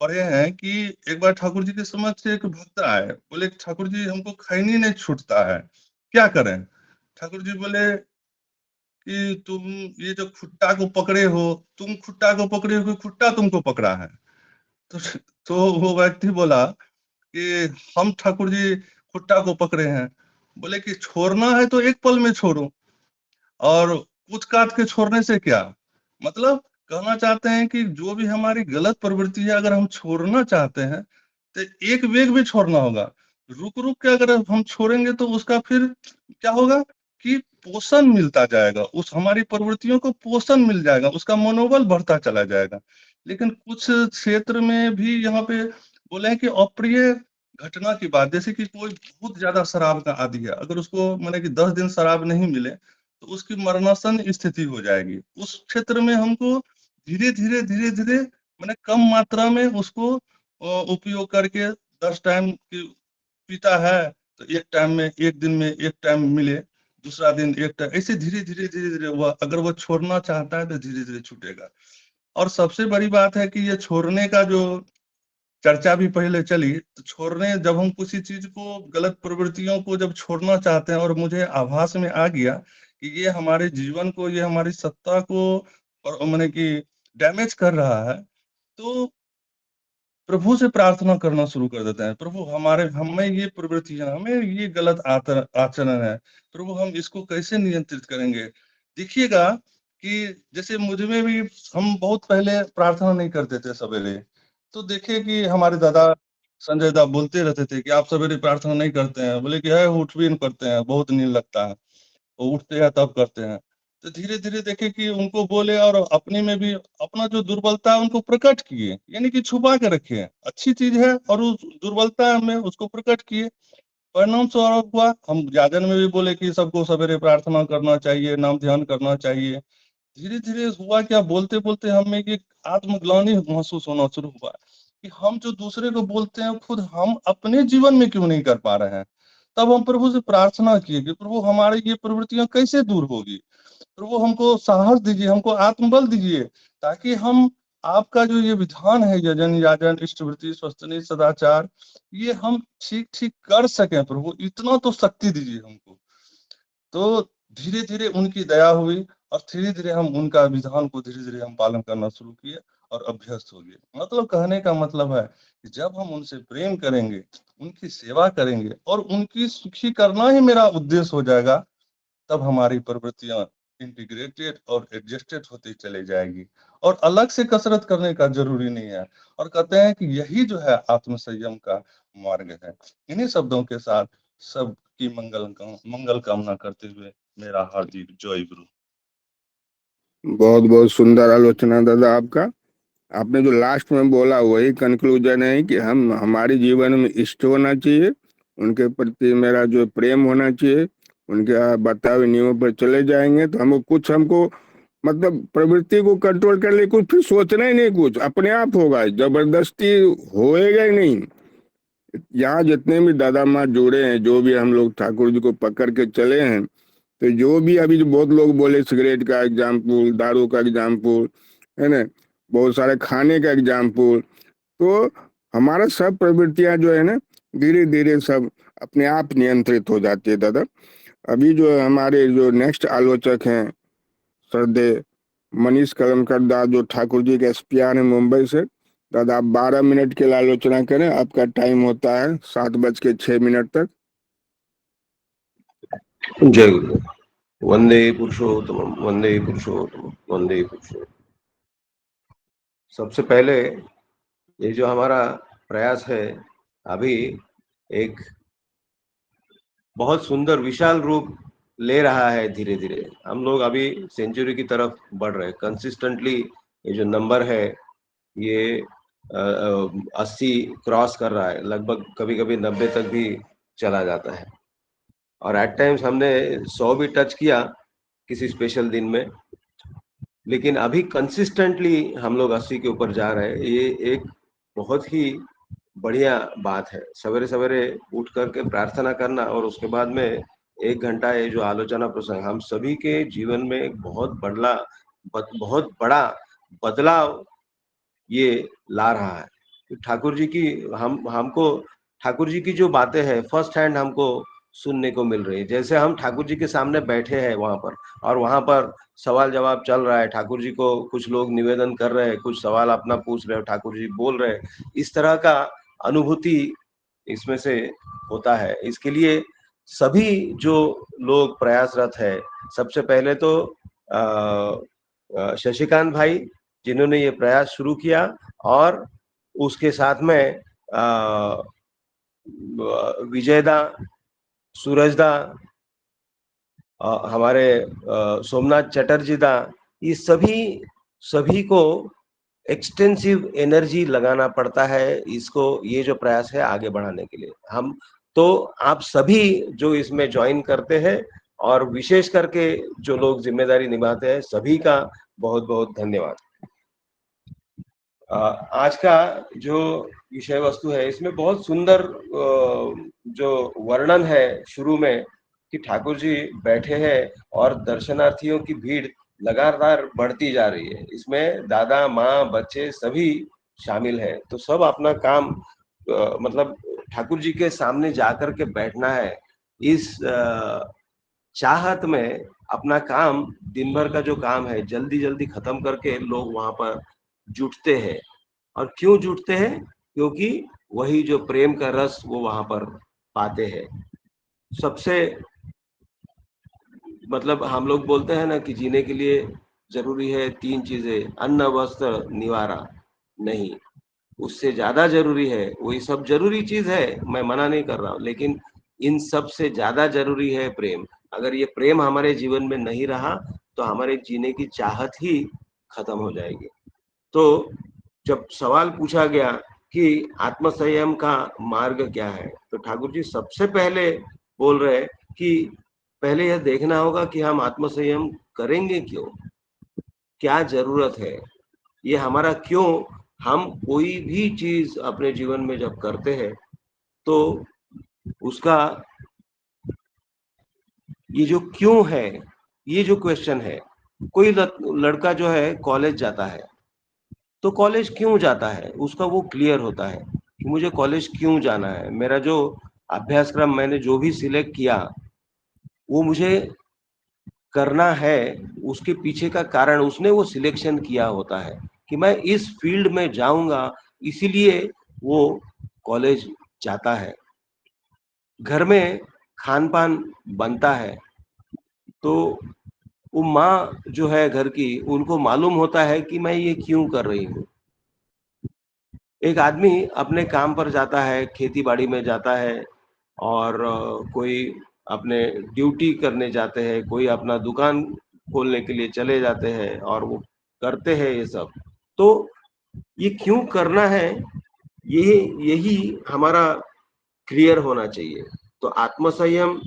पढ़े हैं कि एक बार ठाकुर जी के समक्ष एक भक्त आए, बोले ठाकुर जी हमको खैनी नहीं छूटता है, क्या करें? ठाकुर जी बोले कि तुम ये जो खुट्टा को पकड़े हो, तुम खुट्टा को पकड़े हो कि खुट्टा तुमको पकड़ा है? तो तो वो व्यक्ति बोला कि हम ठाकुर जी खुट्टा को पकड़े हैं। बोले कि छोड़ना है तो एक पल में छोड़ो, और कूच काट के छोड़ने से क्या मतलब, कहना चाहते हैं कि जो भी हमारी गलत प्रवृत्ति है, अगर हम छोड़ना चाहते हैं तो एक वेग में छोड़ना होगा। रुक रुक के अगर हम छोड़ेंगे तो उसका फिर क्या होगा कि पोषण मिलता जाएगा, उस हमारी प्रवृत्तियों को पोषण मिल जाएगा, उसका मनोबल बढ़ता चला जाएगा। लेकिन कुछ क्षेत्र में भी यहाँ पे बोले हैं कि अप्रिय घटना की बात, जैसे कि कोई बहुत ज्यादा शराब का आदी है, अगर उसको माने कि 10 दिन शराब नहीं मिले तो उसकी मरणासन स्थिति हो जाएगी। उस क्षेत्र में हमको धीरे धीरे मैंने कम मात्रा में उसको उपयोग करके 10 टाइम पीता है तो एक टाइम में, एक दिन में एक टाइम मिले, दूसरा दिन एक टाइम, ऐसे धीरे धीरे वह अगर वो छोड़ना चाहता है तो धीरे धीरे छूटेगा। और सबसे बड़ी बात है कि ये छोड़ने का जो चर्चा भी पहले चली, तो छोड़ने जब हम किसी चीज को, गलत प्रवृत्तियों को जब छोड़ना चाहते हैं और मुझे आभास में आ गया कि ये हमारे जीवन को, ये हमारी सत्ता को और मैंने कि डैमेज कर रहा है, तो प्रभु से प्रार्थना करना शुरू कर देते हैं। प्रभु हमारे, हमें ये प्रवृत्ति है, हमें ये गलत आचरण है, प्रभु हम इसको कैसे नियंत्रित करेंगे। देखिएगा कि जैसे मुझ में भी, हम बहुत पहले प्रार्थना नहीं करते थे सवेरे, तो देखिए कि हमारे दादा संजय दा बोलते रहते थे कि आप सवेरे प्रार्थना नहीं करते हैं, बोले कि है उठ भी नहीं करते हैं, बहुत नींद लगता है, वो उठते हैं तब करते हैं। तो धीरे धीरे देखे कि उनको बोले और अपने में भी अपना जो दुर्बलता है उनको प्रकट किए, यानी कि छुपा के रखे, अच्छी चीज है और उस दुर्बलता में उसको प्रकट किए। परिणाम स्वरूप हुआ, हम जागरण में भी बोले कि सबको सवेरे प्रार्थना करना चाहिए, नाम ध्यान करना चाहिए। धीरे धीरे हुआ क्या, बोलते बोलते हमें एक आत्मग्लानि महसूस होना शुरू हुआ कि हम जो दूसरे को बोलते हैं खुद हम अपने जीवन में क्यों नहीं कर पा रहे हैं। तब हम प्रभु से प्रार्थना किए कि प्रभु हमारी ये प्रवृत्तियां कैसे दूर होगी, प्रभु हमको साहस दीजिए, हमको आत्मबल दीजिए, ताकि हम आपका जो ये विधान है, यजन याजन इष्टवृत्ति स्वस्तनि सदाचार, ये हम ठीक ठीक कर सकें। प्रभु इतना तो शक्ति दीजिए हमको। तो धीरे धीरे उनकी दया हुई और धीरे धीरे हम उनका विधान को धीरे धीरे हम पालन करना शुरू किए और अभ्यस्त हो गए। मतलब कहने का मतलब है कि जब हम उनसे प्रेम करेंगे, उनकी सेवा करेंगे और उनकी सुखी करना ही मेरा उद्देश्य हो जाएगा, तब हमारी प्रवृत्तियां इंटीग्रेटेड और एडजस्टेड होती चली जाएगी और अलग से कसरत करने का जरूरी नहीं है। और कहते हैं कि यही जो है आत्म संयम का मार्ग है। इन्हीं शब्दों के साथ सबकी मंगल कामना करते हुए मेरा हार्दिक जय गुरु। बहुत बहुत सुंदर आलोचना दादा आपका। आपने जो लास्ट में बोला वही कंक्लूजन है कि हम, हमारे जीवन में इष्ट होना चाहिए, उनके प्रति मेरा जो प्रेम होना चाहिए, उनके बताए हुए नियमों पर चले जाएंगे तो हमको मतलब प्रवृत्ति को कंट्रोल कर ले, कुछ फिर सोचना ही नहीं, कुछ अपने आप होगा, जबरदस्ती होएगा ही नहीं। यहाँ जितने भी दादा माँ जुड़े हैं, जो भी हम लोग ठाकुर जी को पकड़ के चले हैं, तो जो भी अभी जो बहुत लोग बोले सिगरेट का एग्जाम्पल, दारू का एग्जाम्पल है ना, बहुत सारे खाने का एग्जाम्पल, तो हमारा सब प्रवृत्तियां जो है ना धीरे धीरे सब अपने आप नियंत्रित हो जाती है दादा। अभी जो हमारे जो नेक्स्ट आलोचक हैं श्रद्धेय मनीष कलमकर दादा, जो ठाकुर जी के एसपीआर है मुंबई से, दादा आप 12 मिनट के लिए आलोचना करें, आपका टाइम होता है 7:06 तक। जय गुरु। वंदे पुरुषोत्तम वंदे पुरुषोत्तम वंदे पुरुषोत्तम। सबसे पहले ये जो हमारा प्रयास है अभी एक बहुत सुंदर विशाल रूप ले रहा है। धीरे धीरे हम लोग अभी सेंचुरी की तरफ बढ़ रहे हैं। कंसिस्टेंटली ये जो नंबर है ये 80 क्रॉस कर रहा है, लगभग कभी कभी 90 तक भी चला जाता है और एट टाइम्स हमने 100 भी टच किया किसी स्पेशल दिन में। लेकिन अभी कंसिस्टेंटली हम लोग 80 के ऊपर जा रहे हैं। ये एक बहुत ही बढ़िया बात है। सवेरे सवेरे उठ करके प्रार्थना करना और उसके बाद में 1 घंटा ये जो आलोचना प्रसंग हम सभी के जीवन में एक बहुत बड़ा बदलाव ये ला रहा है। ठाकुर जी की हमको ठाकुर जी की जो बातें हैं फर्स्ट हैंड हमको सुनने को मिल रही है। जैसे हम ठाकुर जी के सामने बैठे हैं वहां पर और वहां पर सवाल जवाब चल रहा है, ठाकुर जी को कुछ लोग निवेदन कर रहे हैं, कुछ सवाल अपना पूछ रहे हैं, ठाकुर जी बोल रहे हैं, इस तरह का अनुभूति इसमें से होता है। इसके लिए सभी जो लोग प्रयासरत है, सबसे पहले तो शशिकांत भाई जिन्होंने ये प्रयास शुरू किया, और उसके साथ में विजयदा, सूरजदा, हमारे सोमनाथ चटर्जी दा, ये सभी को एक्सटेंसिव एनर्जी लगाना पड़ता है इसको, ये जो प्रयास है आगे बढ़ाने के लिए। हम तो आप सभी जो इसमें ज्वाइन करते हैं और विशेष करके जो लोग जिम्मेदारी निभाते हैं, सभी का बहुत बहुत धन्यवाद। आज का जो विषय वस्तु है इसमें बहुत सुंदर जो वर्णन है शुरू में कि ठाकुर जी बैठे हैं और दर्शनार्थियों की भीड़ लगातार बढ़ती जा रही है। इसमें दादा, माँ, बच्चे सभी शामिल हैं। तो सब अपना काम मतलब ठाकुर जी के सामने जाकर के बैठना है, इस चाहत में अपना काम, दिन भर का जो काम है जल्दी जल्दी खत्म करके लोग वहां पर जुटते हैं। और क्यों जुटते हैं? क्योंकि वही जो प्रेम का रस वो वहां पर पाते हैं। सबसे मतलब हम लोग बोलते हैं ना कि जीने के लिए जरूरी है 3 चीजें, अन्न, वस्त्र, निवारा। नहीं, उससे ज्यादा जरूरी है, वही सब जरूरी चीज है, मैं मना नहीं कर रहा हूँ, लेकिन इन सब से ज्यादा जरूरी है प्रेम। अगर ये प्रेम हमारे जीवन में नहीं रहा तो हमारे जीने की चाहत ही खत्म हो जाएगी। तो जब सवाल पूछा गया कि आत्मसंयम का मार्ग क्या है, तो ठाकुर जी सबसे पहले बोल रहे कि पहले यह देखना होगा कि हम आत्मसंयम करेंगे क्यों, क्या जरूरत है, ये हमारा क्यों। हम कोई भी चीज अपने जीवन में जब करते हैं तो उसका ये जो क्यों है, ये जो क्वेश्चन है। कोई लड़का जो है कॉलेज जाता है, तो कॉलेज क्यों जाता है उसका वो क्लियर होता है कि मुझे कॉलेज क्यों जाना है, मेरा जो अभ्यासक्रम मैंने जो भी सिलेक्ट किया वो मुझे करना है, उसके पीछे का कारण उसने वो सिलेक्शन किया होता है कि मैं इस फील्ड में जाऊंगा, इसीलिए वो कॉलेज जाता है। घर में खान पान बनता है तो वो माँ जो है घर की, उनको मालूम होता है कि मैं ये क्यों कर रही हूँ। एक आदमी अपने काम पर जाता है, खेती बाड़ी में जाता है, और कोई अपने ड्यूटी करने जाते हैं, कोई अपना दुकान खोलने के लिए चले जाते हैं और वो करते हैं ये सब। तो ये क्यों करना है, यही यही हमारा क्लियर होना चाहिए। तो आत्मसंयम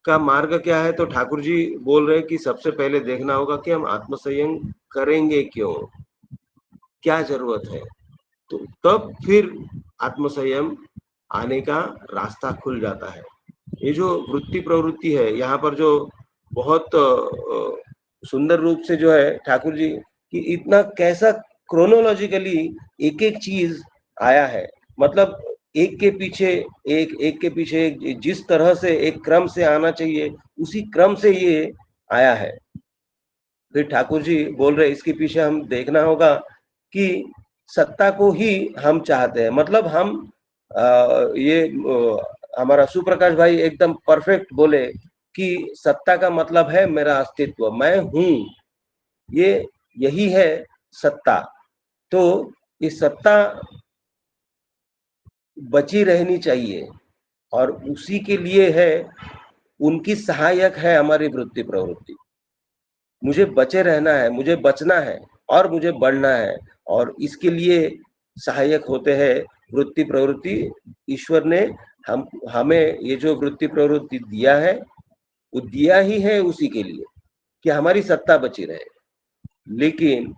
का मार्ग क्या है, तो ठाकुर जी बोल रहे हैं कि सबसे पहले देखना होगा कि हम आत्मसंयम करेंगे क्यों, क्या जरूरत है। तो तब फिर आत्मसंयम आने का रास्ता खुल जाता है। ये जो वृत्ति प्रवृत्ति है यहाँ पर जो बहुत सुंदर रूप से जो है ठाकुर जी कि इतना कैसा क्रोनोलॉजिकली एक एक चीज आया है, मतलब एक के पीछे एक के पीछे एक, जिस तरह से एक क्रम से आना चाहिए उसी क्रम से ये आया है। फिर ठाकुर जी बोल रहे इसके पीछे हम देखना होगा कि सत्ता को ही हम चाहते हैं, मतलब हम हमारा सुप्रकाश भाई एकदम परफेक्ट बोले कि सत्ता का मतलब है मेरा अस्तित्व, मैं हूं, ये यही है सत्ता। तो ये सत्ता बची रहनी चाहिए और उसी के लिए है, उनकी सहायक है हमारी वृत्ति प्रवृत्ति। मुझे बचे रहना है, मुझे बचना है और मुझे बढ़ना है, और इसके लिए सहायक होते हैं वृत्ति प्रवृत्ति। ईश्वर ने हमें ये जो वृत्ति प्रवृत्ति दिया है वो दिया ही है उसी के लिए कि हमारी सत्ता बची रहे। लेकिन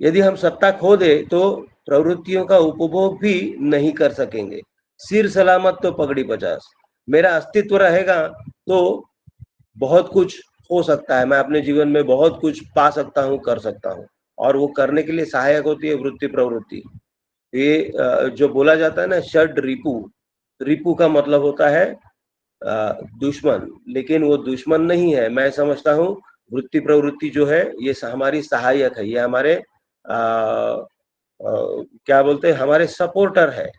यदि हम सत्ता खो दे तो प्रवृत्तियों का उपभोग भी नहीं कर सकेंगे। सिर सलामत तो पगड़ी 50। मेरा अस्तित्व रहेगा तो बहुत कुछ हो सकता है, मैं अपने जीवन में बहुत कुछ पा सकता हूँ, कर सकता हूँ, और वो करने के लिए सहायक होती है वृत्ति प्रवृत्ति। ये जो बोला जाता है ना षड रिपु, रिपु का मतलब होता है दुश्मन, लेकिन वो दुश्मन नहीं है। मैं समझता हूँ वृत्ति प्रवृत्ति जो है ये हमारी सहायक है, ये हमारे क्या बोलते हैं, हमारे सपोर्टर है।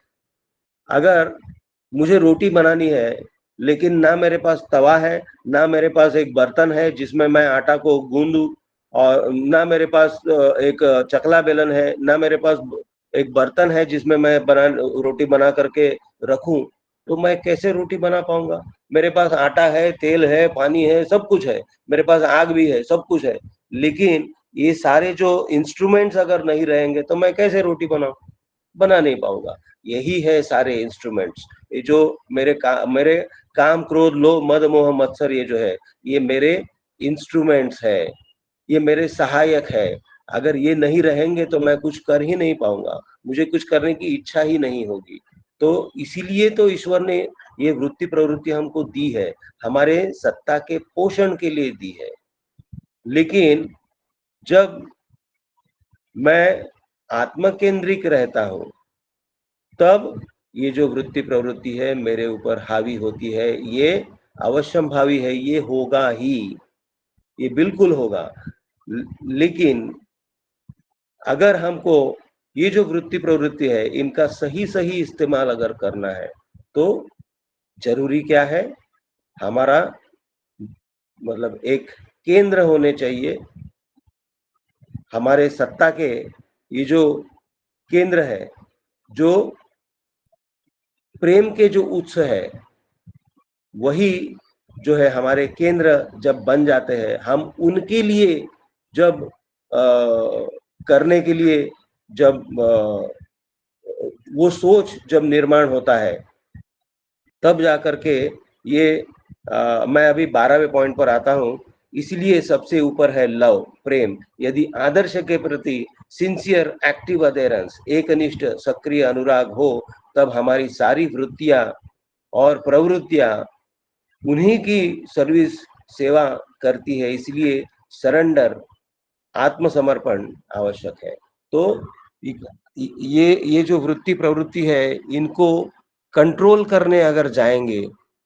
अगर मुझे रोटी बनानी है लेकिन ना मेरे पास तवा है, ना मेरे पास एक बर्तन है जिसमें मैं आटा को गूंदूं, और ना मेरे पास एक चकला बेलन है, ना मेरे पास एक बर्तन है जिसमें मैं रोटी बना करके रखूं, तो मैं कैसे रोटी बना पाऊंगा? मेरे पास आटा है, तेल है, पानी है, सब कुछ है, मेरे पास आग भी है, सब कुछ है, लेकिन ये सारे जो इंस्ट्रूमेंट्स अगर नहीं रहेंगे तो मैं कैसे रोटी बना नहीं पाऊंगा। यही है सारे इंस्ट्रूमेंट्स, ये जो मेरे काम क्रोध लोभ मद मोह मत्सर, ये जो है ये मेरे इंस्ट्रूमेंट्स है, ये मेरे सहायक है। अगर ये नहीं रहेंगे तो मैं कुछ कर ही नहीं पाऊंगा, मुझे कुछ करने की इच्छा ही नहीं होगी। तो इसीलिए तो ईश्वर ने ये वृत्ति प्रवृत्ति हमको दी है, हमारे सत्ता के पोषण के लिए दी है। लेकिन जब मैं आत्म केंद्रिक रहता हूं, तब ये जो वृत्ति प्रवृत्ति है मेरे ऊपर हावी होती है। ये अवश्यम भावी है, ये होगा ही, ये बिल्कुल होगा। लेकिन अगर हमको ये जो वृत्ति प्रवृत्ति है इनका सही सही इस्तेमाल अगर करना है, तो जरूरी क्या है? हमारा मतलब एक केंद्र होने चाहिए, हमारे सत्ता के ये जो केंद्र है, जो प्रेम के जो उत्स है, वही जो है हमारे केंद्र जब बन जाते हैं, हम उनके लिए जब करने के लिए जब वो सोच जब निर्माण होता है, तब जाकर के ये मैं अभी 12वें पॉइंट पर आता हूं। इसलिए सबसे ऊपर है लव, प्रेम। यदि आदर्श के प्रति सिंसियर एक्टिव अधेरेंस, एकनिष्ठ सक्रिय अनुराग हो, तब हमारी सारी वृत्तियां और प्रवृत्तियां उन्हीं की सर्विस सेवा करती है। इसलिए सरेंडर, आत्मसमर्पण आवश्यक है। तो ये जो वृत्ति प्रवृत्ति है, इनको कंट्रोल करने अगर जाएंगे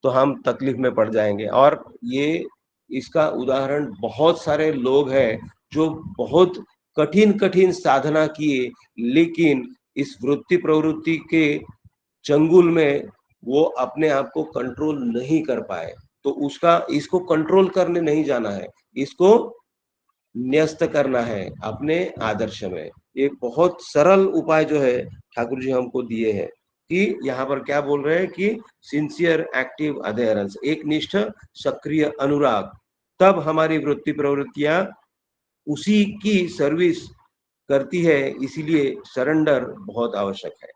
तो हम तकलीफ में पड़ जाएंगे। और ये इसका उदाहरण बहुत सारे लोग हैं जो बहुत कठिन कठिन साधना किए, लेकिन इस वृत्ति प्रवृत्ति के चंगुल में वो अपने आप को कंट्रोल नहीं कर पाए। तो इसको कंट्रोल करने नहीं जाना है, इसको न्यस्त करना है अपने आदर्श में। ये बहुत सरल उपाय जो है ठाकुर जी हमको दिए हैं कि यहाँ पर क्या बोल रहे हैं कि सिंसियर एक्टिव अधेरेंस, एक निष्ठ सक्रिय अनुराग, तब हमारी वृत्ति प्रवृत्तियां उसी की सर्विस करती है। इसीलिए सरेंडर बहुत आवश्यक है।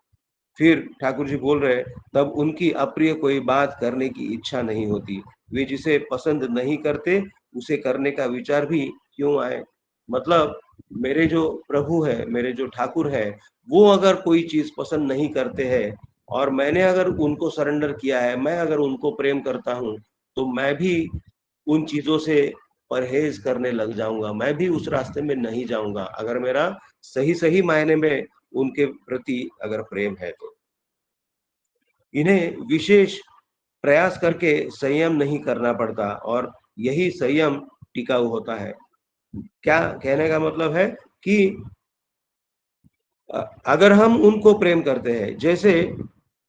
फिर ठाकुर जी बोल रहे हैं, तब उनकी अप्रिय कोई बात करने की इच्छा नहीं होती, वे जिसे पसंद नहीं करते उसे करने का विचार भी क्यों आए। मतलब मेरे जो प्रभु है, मेरे जो ठाकुर है, वो अगर कोई चीज पसंद नहीं करते हैं और मैंने अगर उनको सरेंडर किया है, मैं अगर उनको प्रेम करता हूँ, तो मैं भी उन चीजों से परहेज करने लग जाऊंगा, मैं भी उस रास्ते में नहीं जाऊंगा, अगर मेरा सही सही मायने में उनके प्रति अगर प्रेम है तो। इन्हें विशेष प्रयास करके संयम नहीं करना पड़ता, और यही संयम टिकाऊ होता है। क्या कहने का मतलब है कि अगर हम उनको प्रेम करते हैं, जैसे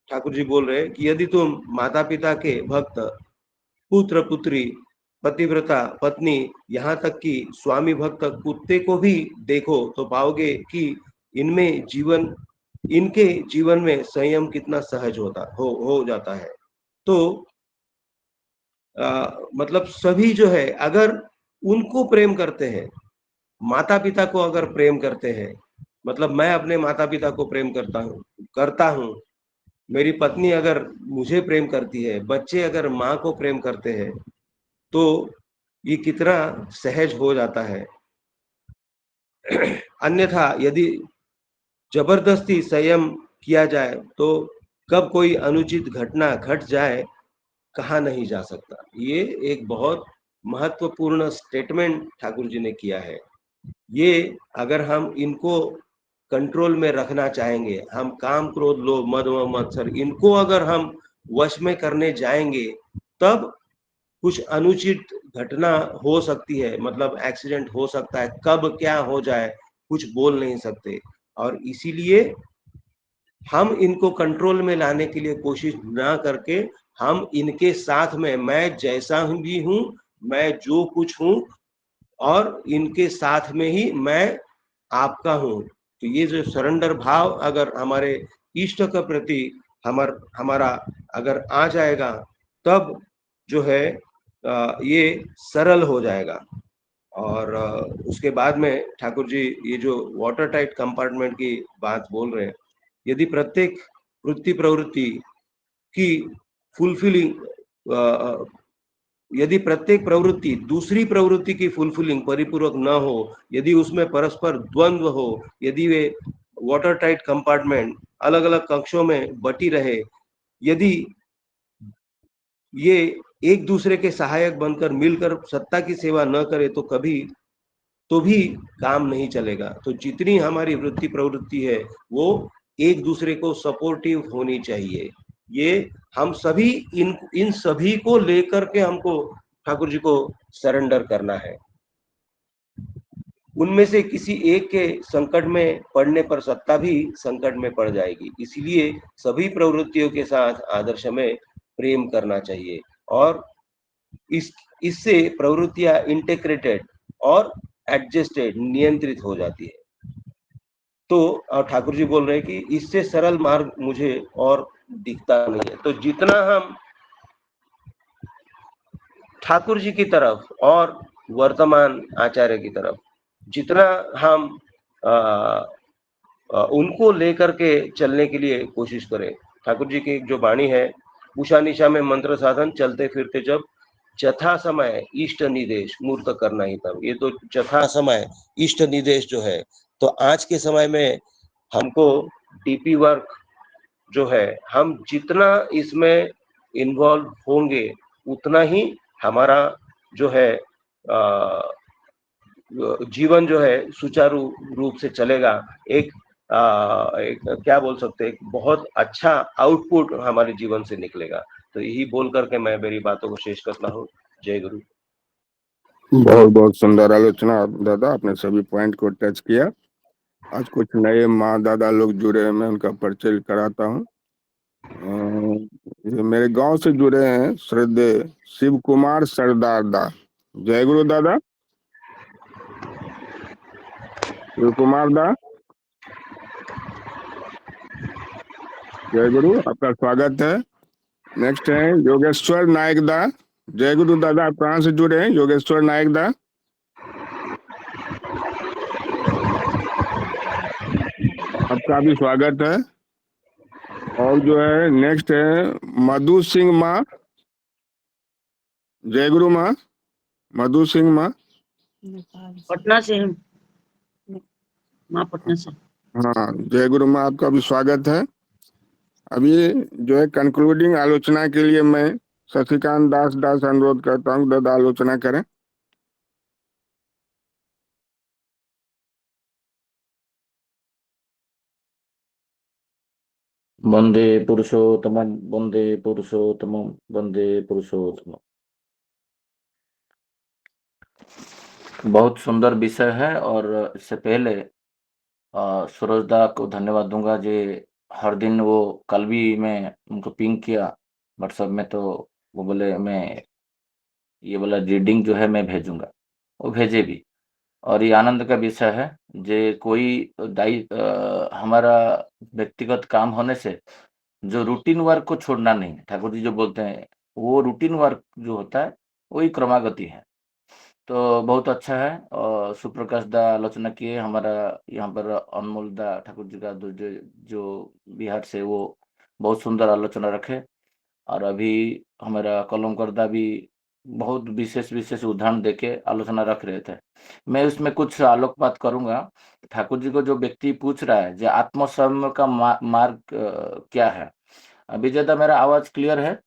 ठाकुर जी बोल रहे हैं कि यदि तुम माता पिता के भक्त, पुत्र पुत्री, पतिव्रता पत्नी, यहाँ तक कि स्वामी भक्त कुत्ते को भी देखो, तो पाओगे कि इनके जीवन में संयम कितना सहज हो जाता है। तो मतलब सभी जो है अगर उनको प्रेम करते हैं, माता पिता को अगर प्रेम करते हैं, मतलब मैं अपने माता पिता को प्रेम करता हूँ, मेरी पत्नी अगर मुझे प्रेम करती है, बच्चे अगर माँ को प्रेम करते हैं, तो ये कितना सहज हो जाता है। अन्यथा यदि जबरदस्ती संयम किया जाए तो कब कोई अनुचित घटना घट जाए, कहा नहीं जा सकता। ये एक बहुत महत्वपूर्ण स्टेटमेंट ठाकुर जी ने किया है। ये अगर हम इनको कंट्रोल में रखना चाहेंगे, हम काम क्रोध लोभ मद व मत्सर इनको अगर हम वश में करने जाएंगे, तब कुछ अनुचित घटना हो सकती है, मतलब एक्सीडेंट हो सकता है, कब क्या हो जाए कुछ बोल नहीं सकते। और इसीलिए हम इनको कंट्रोल में लाने के लिए कोशिश ना करके, हम इनके साथ में, मैं जैसा भी हूँ, मैं जो कुछ हूँ, और इनके साथ में ही मैं आपका हूँ। तो ये जो सरेंडर भाव अगर हमारे इष्ट के प्रति हमारा अगर आ जाएगा, तब जो है ये सरल हो जाएगा। और उसके बाद में ठाकुर जी ये जो वाटर टाइट कंपार्टमेंट की बात बोल रहे हैं, यदि प्रत्येक वृत्ति प्रवृत्ति की फुलफिलिंग, यदि प्रत्येक प्रवृत्ति दूसरी प्रवृत्ति की फुलफिलिंग परिपूर्वक न हो, यदि उसमें परस्पर द्वंद्व हो, यदि वे वाटर टाइट कंपार्टमेंट अलग अलग कक्षों में बटी रहे, यदि ये एक दूसरे के सहायक बनकर मिलकर सत्ता की सेवा न करे, तो कभी तो भी काम नहीं चलेगा। तो जितनी हमारी वृत्ति प्रवृत्ति है वो एक दूसरे को सपोर्टिव होनी चाहिए। ये हम सभी इन सभी को लेकर के हमको ठाकुर जी को सरेंडर करना है। उनमें से किसी एक के संकट में पड़ने पर सत्ता भी संकट में पड़ जाएगी। इसलिए सभी प्रवृत्तियों के साथ आदर्श में प्रेम करना चाहिए और इससे प्रवृत्तियां इंटीग्रेटेड और एडजस्टेड नियंत्रित हो जाती है। तो ठाकुर जी बोल रहे हैं कि इससे सरल मार्ग मुझे और दिखता नहीं है। तो जितना हम ठाकुर जी की तरफ और वर्तमान आचार्य की तरफ जितना हम उनको लेकर के चलने के लिए कोशिश करें। ठाकुर जी की एक जो वाणी है, उषा निशा में मंत्र साधन चलते फिरते जब चथा समय इष्ट निदेश मूर्त करना ही तब। ये तो चथा समय इष्ट निदेश जो है, तो आज के समय में हमको डीपी वर्क जो है, हम जितना इसमें इन्वॉल्व होंगे उतना ही हमारा जो है जीवन जो है सुचारू रूप से चलेगा। एक क्या बोल सकते हैं, एक बहुत अच्छा आउटपुट हमारे जीवन से निकलेगा। तो यही बोल करके मैं मेरी बातों को शेष करता हूँ। जय गुरु। बहुत बहुत सुंदर आलोचना दादा, आपने सभी पॉइंट को टच किया। आज कुछ नए माँ दादा लोग जुड़े हैं, मैं उनका परिचय कराता हूँ। ये मेरे गांव से जुड़े हैं श्रद्धेय शिव कुमार सरदार दा। जय गुरु दादा। शिव कुमार दा, जय गुरु, आपका स्वागत है। नेक्स्ट है योगेश्वर नायक दा। जय गुरु दादा, आप कहाँ से जुड़े हैं योगेश्वर नायक दा? आपका भी स्वागत है। और जो है नेक्स्ट है मधु सिंह माँ। जय गुरु माँ। मधु सिंह माँ, पटना से हम माँ पटना से। हाँ जय गुरु माँ, आपका भी स्वागत है। अभी जो है कंक्लूडिंग आलोचना के लिए मैं शशिकांत दास अनुरोध करता हूँ, दादा आलोचना करें। वंदे पुरुषोत्तमं वंदे पुरुषोत्तमं वंदे पुरुषोत्तमं। बहुत सुंदर विषय है और इससे पहले सूरजदा को धन्यवाद दूंगा जो हर दिन वो कल भी मैं उनको पिंग किया व्हाट्सएप में, तो वो बोले मैं ये वाला रीडिंग जो है मैं भेजूंगा, वो भेजे भी। और ये आनंद का विषय है जे कोई हमारा व्यक्तिगत काम होने से जो रूटीन वर्क को छोड़ना नहीं है। ठाकुर जी जो बोलते हैं वो रूटीन वर्क जो होता है वही क्रमागति है। तो बहुत अच्छा है। और सुप्रकाश दा आलोचना किए, हमारा यहाँ पर अनमोल दा ठाकुर जी का जो बिहार से, वो बहुत सुंदर आलोचना रखे। और अभी हमारा कलमकर दा भी बहुत विशेष उदाहरण देके आलोचना रख रहे थे। मैं उसमें कुछ आलोकपात करूंगा। ठाकुर जी को जो व्यक्ति पूछ रहा है जो आत्मसंयम का मार्ग क्या है। विजय दा, मेरा आवाज क्लियर है?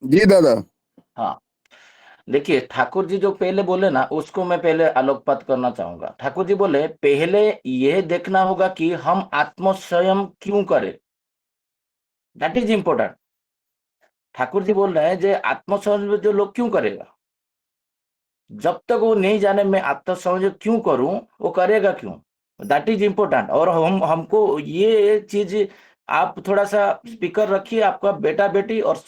जी दादा। हाँ, देखिए ठाकुर जी जो पहले बोले ना, उसको मैं पहले आलोकपात करना चाहूंगा। ठाकुर जी बोले पहले यह देखना होगा कि हम आत्मसंयम क्यों करें, that is important. Thakur ji बोल रहे हैं जो आत्मसंयम जो लोग क्यों करेगा, जब तक वो नहीं जाने मैं आत्मसंयम क्यों करूं, वो करेगा क्यों, दैट इज इंपॉर्टेंट। और हमको ये चीज आप थोड़ा सा स्पीकर रखिए, आपका बेटा बेटी और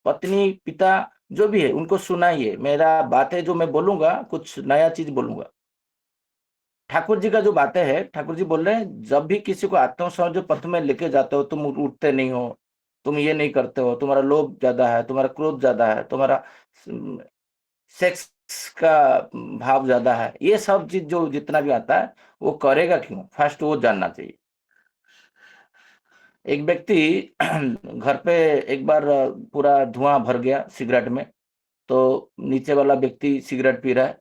पत्नी पिता जो भी है उनको सुनाइए। मेरा बातें जो मैं बोलूंगा कुछ नया चीज बोलूंगा। ठाकुर जी का जो बातें है, ठाकुर जी बोल रहे हैं जब भी किसी को आत्मसंयम पथ में लेके जाते हो, तुम उठते नहीं हो, तुम ये नहीं करते हो, तुम्हारा लोभ ज्यादा है, तुम्हारा क्रोध ज्यादा है, तुम्हारा सेक्स का भाव ज्यादा है, ये सब चीज जो जितना भी आता है वो करेगा क्यों, फर्स्ट वो जानना चाहिए। एक व्यक्ति घर पे एक बार पूरा धुआं भर गया सिगरेट में, तो नीचे वाला व्यक्ति सिगरेट पी रहा है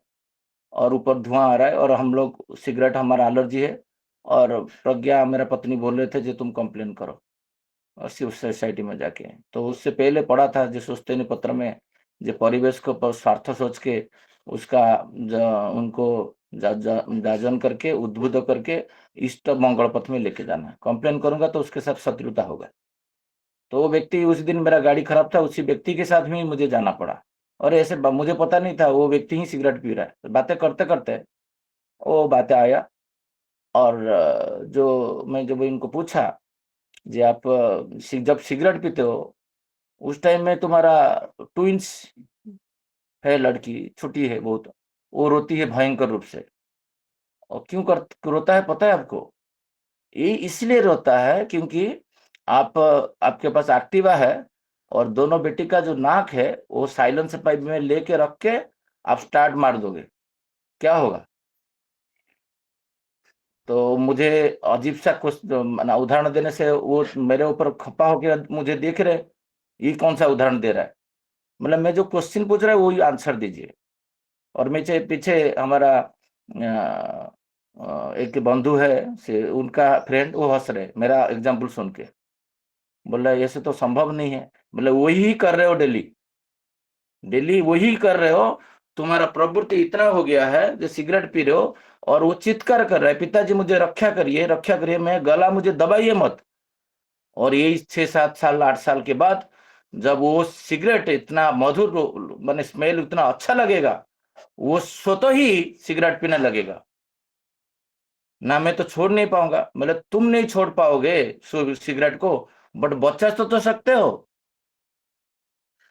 और ऊपर धुआं आ रहा है, और हम लोग सिगरेट, हमारा एलर्जी है, और प्रज्ञा मेरा पत्नी बोल रहे थे जो तुम कंप्लेन करो और सिविल सोसाइटी में जाके। तो उससे पहले पढ़ा था जो सुस्तेनी पत्र में, जो परिवेश को स्वार्थ सोच के उसका उनको जाजन करके उद्बुद्ध करके इष्ट मंगल पथ में लेके जाना है। कंप्लेन करूंगा तो उसके साथ शत्रुता होगा। तो वो व्यक्ति, उस दिन मेरा गाड़ी खराब था, उसी व्यक्ति के साथ भी मुझे जाना पड़ा, और ऐसे मुझे पता नहीं था वो व्यक्ति ही सिगरेट पी रहा है। बातें करते करते वो बातें आया, और जो मैं जब इनको पूछा जी आप जब सिगरेट पीते हो उस टाइम में तुम्हारा ट्विंस है, लड़की छोटी है बहुत, वो रोती है भयंकर रूप से, और क्यों रोता है पता है आपको? ये इसलिए रोता है क्योंकि आपके पास एक्टिवा है, और दोनों बेटी का जो नाक है वो साइलेंसर पाइप में लेके रख के आप स्टार्ट मार दोगे, क्या होगा? तो मुझे अजीब सा कुछ उदाहरण देने से वो मेरे ऊपर खपा होके मुझे देख रहे, ये कौन सा उदाहरण दे रहा है? मतलब मैं जो क्वेश्चन पूछ रहा है वही आंसर दीजिए। और पीछे पीछे हमारा एक बंधु है से उनका फ्रेंड, वो हंस रहे मेरा एग्जाम्पल सुन के, बोल रहा है ऐसे तो संभव नहीं है। मतलब वही कर रहे हो, डेली डेली वही कर रहे हो, तुम्हारा प्रवृत्ति इतना हो गया है जो सिगरेट पी रहे हो, और वो चित्कार कर रहा है पिताजी मुझे रक्षा करिए, रक्षा करिए, मैं गला मुझे दबाइए मत। और यही 6-7 साल 8 साल के बाद जब वो सिगरेट इतना मधुर माने स्मेल इतना अच्छा लगेगा, वो स्वतः ही सिगरेट पीने लगेगा। ना मैं तो छोड़ नहीं पाऊंगा, मतलब तुम नहीं छोड़ पाओगे सिगरेट को, बट बच्चा तो सकते हो,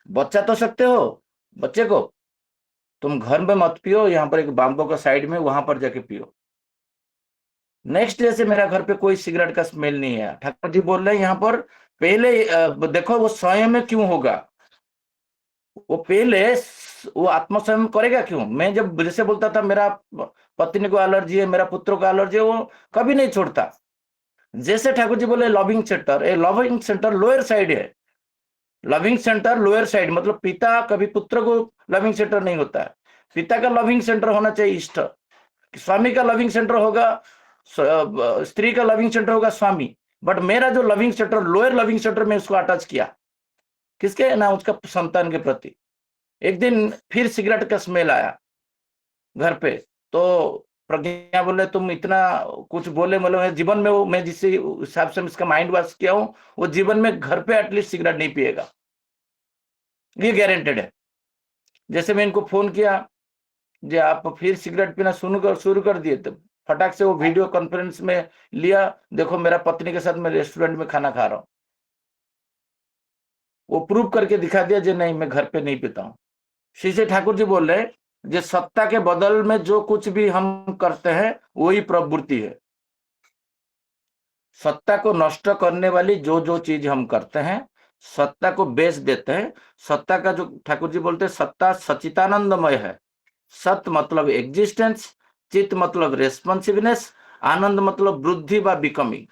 बच्चा तो सकते हो। बच्चे को तुम घर में मत पियो, यहाँ पर एक बाम्बो का साइड में वहां पर जाके पियो। नेक्स्ट डे से मेरा घर पे कोई सिगरेट का स्मेल नहीं है। ठाकुर जी बोल रहे हैं यहाँ पर पहले देखो वो स्वयं में क्यों होगा, वो पहले वो आत्मसंयम करेगा क्यों? मैं जब जैसे बोलता था मेरा पत्नी को एलर्जी है, मेरा पुत्र को एलर्जी है, वो कभी नहीं छोड़ता। जैसे ठाकुर जी बोले लविंग सेंटर, ए लविंग सेंटर लोअर साइड है, लविंग सेंटर लोअर साइड, मतलब पिता कभी पुत्र को लविंग सेंटर नहीं होता है। पिता का लविंग सेंटर होना चाहिए इष्ट, स्वामी का लविंग सेंटर होगा, स्त्री का लविंग सेंटर होगा स्वामी। बट मेरा जो loving centre lower loving centre में उसको अटैच किया, किसके ना, उसका संतान के प्रति। एक दिन फिर सिगरेट का स्मेल आया घर पे, तो प्रज्ञा बोले तुम इतना कुछ बोले, मतलब जीवन में वो मैं जिस हिसाब से इसका माइंड वॉश किया हूं, वो जीवन में घर पे एटलीस्ट सिगरेट नहीं पिएगा, ये गारंटेड है। जैसे मैं इनको फोन किया जी आप फिर सिगरेट पीना शुरू कर दिए, तो फटाक से वो वीडियो कॉन्फ्रेंस में लिया, देखो मेरा पत्नी के साथ मैं रेस्टोरेंट में खाना खा रहा हूं, वो प्रूव करके दिखा दिया जी नहीं मैं घर पे नहीं पीता हूं। श्री ठाकुर जी बोल रहे जो सत्ता के बदल में जो कुछ भी हम करते हैं वही प्रवृत्ति है। सत्ता को नष्ट करने वाली जो जो चीज हम करते हैं, सत्ता को बेच देते हैं। सत्ता का जो ठाकुर जी बोलते हैं सत्ता सचितानंदमय है। सत मतलब एग्जिस्टेंस, चित मतलब रेस्पॉन्सिवनेस, आनंद मतलब वृद्धि व बिकमिंग।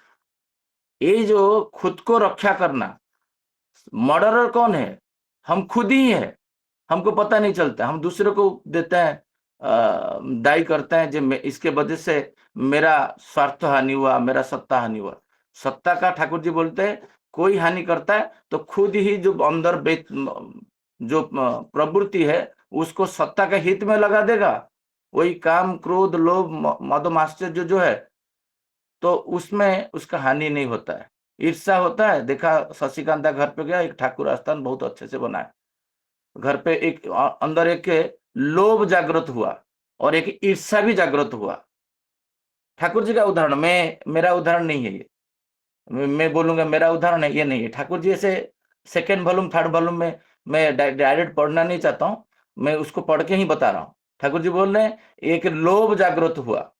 ये जो खुद को रक्षा करना, मर्डरर कौन है? हम खुद ही है, हमको पता नहीं चलता, हम दूसरे को देते हैं, दायी करते हैं जो इसके वजह से मेरा स्वार्थ हानि हुआ, मेरा सत्ता हानि हुआ। सत्ता का ठाकुर जी बोलते हैं कोई हानि करता है तो खुद ही जो अंदर जो प्रवृत्ति है उसको सत्ता के हित में लगा देगा, वही काम क्रोध लोभ मद मात्सर्य जो है, तो उसमें उसका हानि नहीं होता है, ईर्ष्या होता है। देखा शशिकांता घर पे गया, एक ठाकुर स्थान बहुत अच्छे से बना है, घर पे एक अंदर एक लोभ जागृत हुआ और एक ईर्ष्या भी जागृत हुआ। ठाकुर जी का उदाहरण, मेरा उदाहरण नहीं है ये, मैं बोलूंगा मेरा उदाहरण है, ये नहीं है। ठाकुर जी ऐसे सेकेंड वॉल्यूम थर्ड वॉल्यूम में मैं डायरेक्ट पढ़ना नहीं चाहता हूँ, मैं उसको पढ़ के ही बता रहा हूँ। ठाकुर जी बोल रहे हैं एक लोभ जागृत हुआ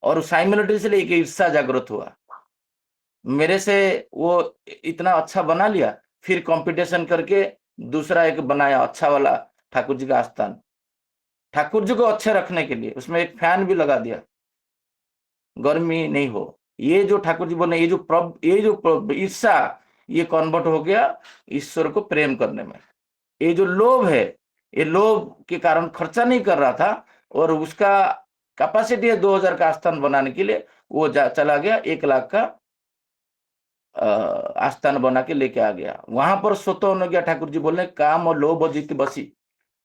और साइमल्टेनियसली एक ईर्ष्या जागृत हुआ। मेरे से वो इतना अच्छा बना लिया, फिर कंपटीशन करके दूसरा एक बनाया अच्छा वाला ठाकुर जी का आस्थान, ठाकुर जी को अच्छे रखने के लिए उसमें एक फैन भी लगा दिया, गर्मी नहीं हो। ये जो ठाकुर जी बोले ये जो ईर्ष्या ये कन्वर्ट हो गया ईश्वर को प्रेम करने में। ये जो लोभ है, ये लोभ के कारण खर्चा नहीं कर रहा था और उसका कैपेसिटी है 2000 का आस्थान बनाने के लिए, वो चला गया 1 लाख का आस्थान बना के लेके आ गया। वहां पर स्वतः हो गया। ठाकुर जी बोले काम और लोभ जीत बसी,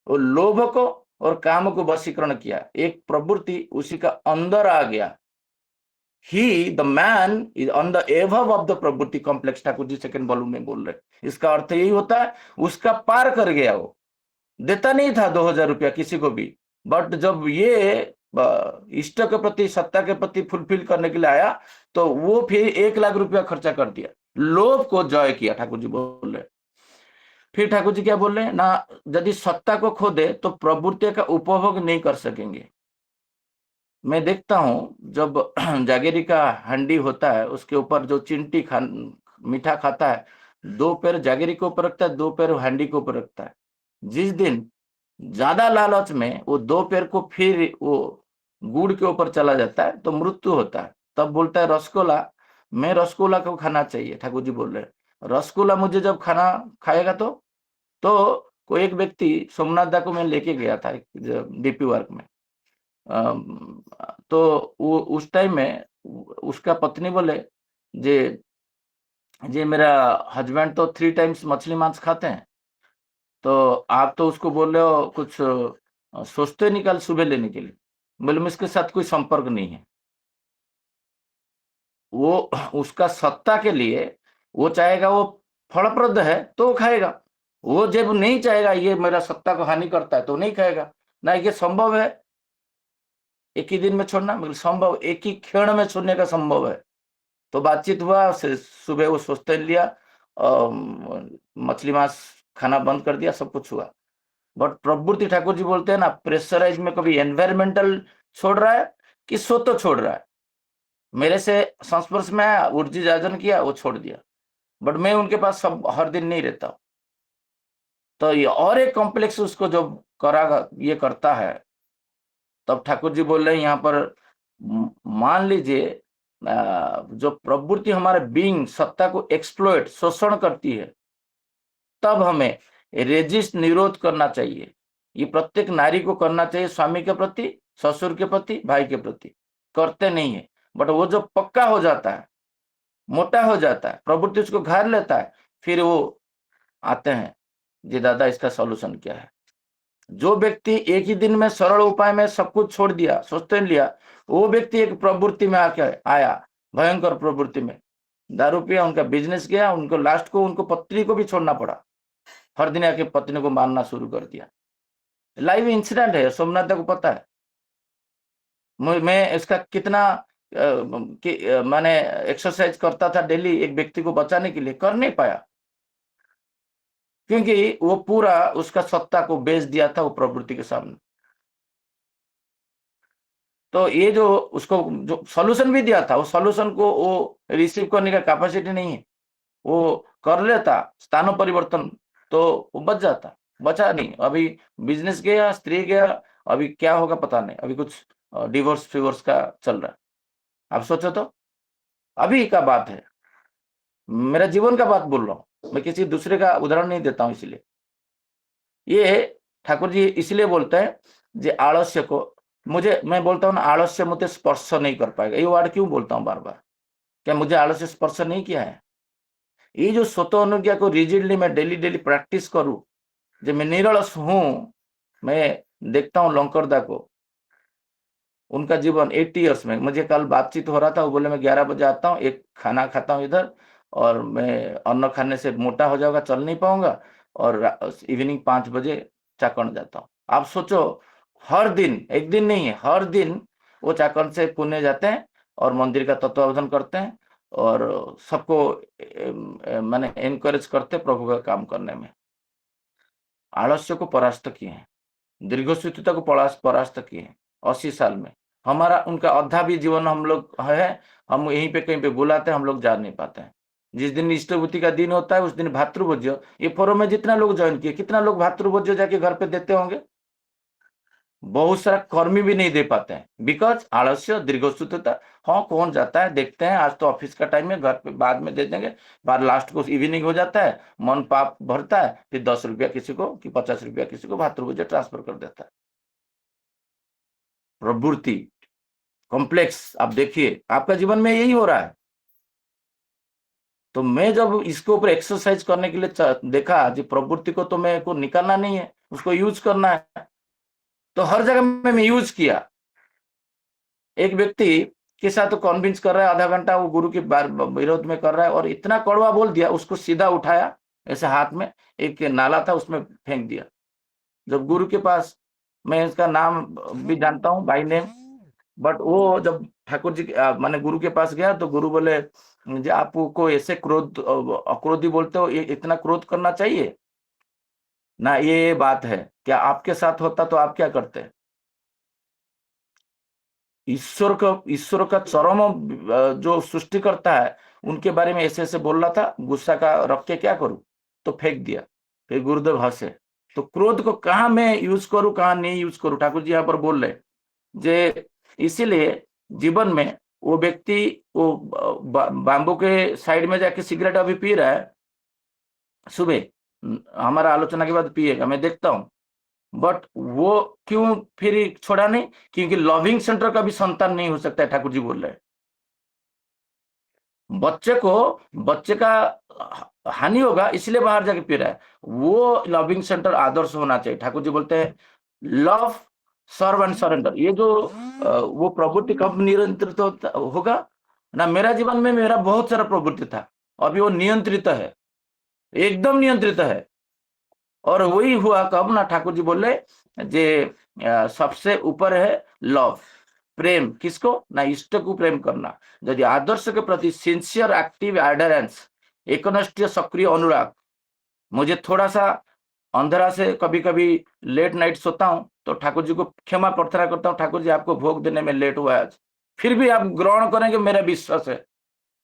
वो लोभ को और काम को वशीकरण किया, एक प्रवृत्ति उसी का अंदर आ गया। He the man is on the above of the प्रवृत्ति complex, Thakur ji second volume में बोल रहे। इसका अर्थ यही होता है उसका पार कर गया। वो देता नहीं था 2000 रुपया किसी को भी, बट जब ये इष्ट के प्रति सत्ता के प्रति फुलफिल करने के लिए आया तो वो फिर 1 लाख रुपया खर्चा कर दिया, लोभ को जय किया। ठाकुर जी बोल रहे। फिर ठाकुर जी क्या बोल रहे हैं ना, यदि सत्ता को खो दे तो प्रवृत्ति का उपभोग नहीं कर सकेंगे। मैं देखता हूं जब जागेरी का हंडी होता है उसके ऊपर जो चिंटी मीठा खाता है, 2 पैर जागेरी के ऊपर रखता है, 2 पैर हंडी के ऊपर रखता है। जिस दिन ज्यादा लालच में वो 2 पैर को फिर वो गुड़ के ऊपर चला जाता है तो मृत्यु होता है। तब बोलता है रसगुल्ला, मैं रसगुल्ला को खाना चाहिए। ठाकुर जी बोल रहे हैं रसगुल्ला मुझे जब खाना खाएगा तो कोई एक व्यक्ति सोमनाथ दा को मैं लेके गया था डीपी वर्क में। तो वो उस टाइम में उसका पत्नी बोले जे मेरा हस्बैंड तो 3 टाइम्स मछली मांस खाते हैं, तो आप तो उसको बोल रहे हो कुछ सोचते नहीं कल सुबह लेने के लिए। बोले मैं इसके साथ कोई संपर्क नहीं है। वो उसका सत्ता के लिए वो चाहेगा, वो फलप्रद है तो खाएगा, वो जब नहीं चाहेगा ये मेरा सत्ता को हानि करता है तो नहीं खाएगा। ना ये संभव है एक ही दिन में छोड़ना, मतलब संभव एक ही क्षण में छोड़ने का संभव है। तो बातचीत हुआ, सुबह वो सोचते लिया, मछली मांस खाना बंद कर दिया, सब कुछ हुआ। बट प्रभुति ठाकुर जी बोलते हैं ना प्रेशराइज में कभी एनवायरमेंटल छोड़ रहा है कि सो तो छोड़ रहा है। मेरे से संस्पर्श में आया, ऊर्जा जाजन किया, वो छोड़ दिया। बट मैं उनके पास सब हर दिन नहीं रहता। तो ये और एक कॉम्प्लेक्स उसको जो करागा ये करता है। तब ठाकुर जी बोल रहे हैं यहाँ पर मान लीजिए जो प्रवृत्ति हमारे बीइंग सत्ता को एक्सप्लॉइट शोषण करती है, तब हमें रेजिस्ट निरोध करना चाहिए। ये प्रत्येक नारी को करना चाहिए, स्वामी के प्रति, ससुर के प्रति, भाई के प्रति। करते नहीं है। बट वो जो पक्का हो जाता है, मोटा हो जाता है, प्रवृत्ति उसको घेर लेता है, फिर वो आते हैं जी दादा इसका सॉल्यूशन क्या है। जो व्यक्ति एक ही दिन में सरल उपाय में सब कुछ छोड़ दिया, सोचते लिया, वो व्यक्ति एक प्रवृत्ति में आके आया, भयंकर प्रवृत्ति में दारू पिया, उनका बिजनेस गया, उनको लास्ट को उनको पत्नी को भी छोड़ना पड़ा। हर दिन आके पत्नी को मारना शुरू कर दिया। लाइव इंसिडेंट है, सोमनाथ को पता है। मैं इसका कितना मैंने एक्सरसाइज करता था डेली एक व्यक्ति को बचाने के लिए, कर नहीं पाया, क्योंकि वो पूरा उसका सत्ता को बेच दिया था वो प्रवृत्ति के सामने। तो ये जो उसको जो सॉल्यूशन भी दिया था, वो सॉल्यूशन को वो रिसीव करने का कैपेसिटी नहीं है। वो कर लेता स्थानों परिवर्तन तो वो बच जाता, बचा नहीं। अभी बिजनेस गया, स्त्री गया, अभी क्या होगा पता नहीं। अभी कुछ डिवोर्स फिवोर्स का चल रहा है। आप सोचो तो, अभी का बात है, मेरा जीवन का बात बोल रहा हूँ, मैं किसी दूसरे का उदाहरण नहीं देता हूँ। इसलिए ये ठाकुर जी इसलिए बोलते हैं जे आलस्य को, मैं बोलता हूँ ना आलस्य मुझे स्पर्श नहीं कर पाएगा। ये वर्ड क्यों बोलता हूँ बार बार, क्या मुझे आलस्य स्पर्श नहीं किया है? ये जो स्वतः अनुज्ञा को रिजिडली मैं डेली प्रैक्टिस करूं, जब मैं निरलस हूं, मैं देखता हूं लंकरदा को, उनका जीवन 80 इयर्स में। मुझे कल बातचीत हो रहा था, वो बोले मैं 11 बजे आता हूँ, एक खाना खाता हूँ इधर, और मैं अन्न खाने से मोटा हो जाऊंगा, चल नहीं पाऊंगा, और इवनिंग 5 बजे चाकण जाता हूँ। आप सोचो, हर दिन, एक दिन नहीं है, हर दिन वो चाकण से पुणे जाते हैं और मंदिर का तत्वावधान करते हैं और सबको मैंने एनकरेज करते प्रभु का काम करने में। आलस्य को परास्त किए हैं, दीर्घसूत्रता को परास्त किए हैं 80 साल में। हमारा उनका आधा भी जीवन हम लोग है, हम यहीं पे कहीं पे बुलाते हैं, हम लोग जा नहीं पाते हैं। जिस दिन इष्टभूति का दिन होता है उस दिन भातृभोज्य, ये फोरम में जितना लोग ज्वाइन किए, कितना लोग भातृभोज्य जाके घर पे देते होंगे? बहुत सारा कर्मी भी नहीं दे पाते हैं, बिकॉज आलस्य, दीर्घसूत्रता। हाँ, कौन जाता है, देखते हैं, आज तो ऑफिस का टाइम है, घर पे बाद में दे देंगे, बाद लास्ट को इवनिंग हो जाता है, मन पाप भरता है, फिर 10 रुपया किसी को कि 50 रुपया किसी को भातृभोज्य ट्रांसफर कर देता है। प्रवृत्ति कॉम्प्लेक्स, आप देखिए आपका जीवन में यही हो रहा है। तो मैं जब इसके ऊपर एक्सरसाइज करने के लिए देखा, जी प्रवृत्ति को तो मेरे को निकालना नहीं है, उसको यूज करना है, तो हर जगह में मैं यूज किया। एक व्यक्ति के साथ तो कन्विंस कर रहा है, आधा घंटा वो गुरु के विरोध में कर रहा है, और इतना कड़वा बोल दिया, उसको सीधा उठाया, ऐसे हाथ में एक नाला था उसमें फेंक दिया। जब गुरु के पास, मैं इसका नाम भी जानता हूँ बाय नेम, बट वो जब ठाकुर जी माने गुरु के पास गया तो गुरु बोले, जी आपको ऐसे क्रोध अक्रोधी बोलते हो, ये इतना क्रोध करना चाहिए ना, ये बात है, क्या आपके साथ होता तो आप क्या करते? ईश्वर का चरम जो सृष्टि करता है उनके बारे में ऐसे ऐसे बोल रहा था, गुस्सा का रख के क्या करूं, तो फेंक दिया। फिर गुरुदेव हंसे। तो क्रोध को कहाँ मैं यूज करूं, कहाँ नहीं यूज करूं, ठाकुर जी यहाँ पर बोल रहे जे, इसीलिए जीवन में वो व्यक्ति वो बाम्बू के साइड में जाके सिगरेट अभी पी रहा है, सुबह हमारा आलोचना के बाद पिएगा, मैं देखता हूं, बट वो क्यों फिर छोड़ा नहीं? क्योंकि लविंग सेंटर का भी संतान नहीं हो सकता है, ठाकुर जी बोल रहे हैं। बच्चे का हानि होगा इसलिए बाहर जाके पी रहा है, वो लविंग सेंटर आदर्श होना चाहिए। ठाकुर जी बोलते हैं लव, सर्व एंड सरेंडर। ये जो वो प्रवृत्ति कब नियंत्रित होगा ना? मेरा जीवन में मेरा बहुत सारा प्रवृत्ति था, अभी वो नियंत्रित है, एकदम नियंत्रित है। और वही हुआ कब ना, ठाकुर जी बोले जे सबसे ऊपर है लव, प्रेम। किसको ना? इष्ट को प्रेम करना। यदि आदर्श के प्रति सिंसियर एक्टिव एडरेंस, एकनिष्ठ सक्रिय अनुराग। मुझे थोड़ा सा अंधेरा से कभी कभी लेट नाइट सोता हूं तो ठाकुर जी को क्षमा प्रार्थना करता हूं, ठाकुर जी आपको भोग देने में लेट हुआ है आज, फिर भी आप ग्रहण करेंगे, मेरा विश्वास है,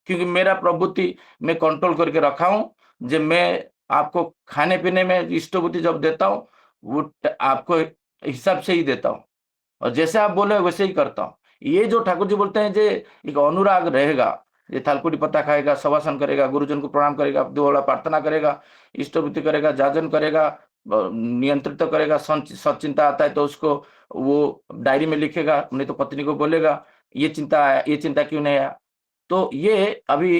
क्योंकि मेरा प्रवृत्ति मैं कंट्रोल करके रखा हूं। जब मैं आपको खाने पीने में इष्टभूति जब देता हूं, वो आपको हिसाब से ही देता हूं, और जैसे आप बोले वैसे ही करता हूं। ये जो ठाकुर जी बोलते हैं, जे एक अनुराग रहेगा, ये थालकुटी पत्ता खाएगा, सवासन करेगा, गुरुजन को प्रणाम करेगा, दोहरा प्रार्थना करेगा, इष्टभूति करेगा, जाजन करेगा, नियंत्रित तो करेगा, सचिंता आता है तो उसको वो डायरी में लिखेगा, नहीं तो पत्नी को बोलेगा ये चिंता आया, ये चिंता क्यों नहीं आया। तो ये अभी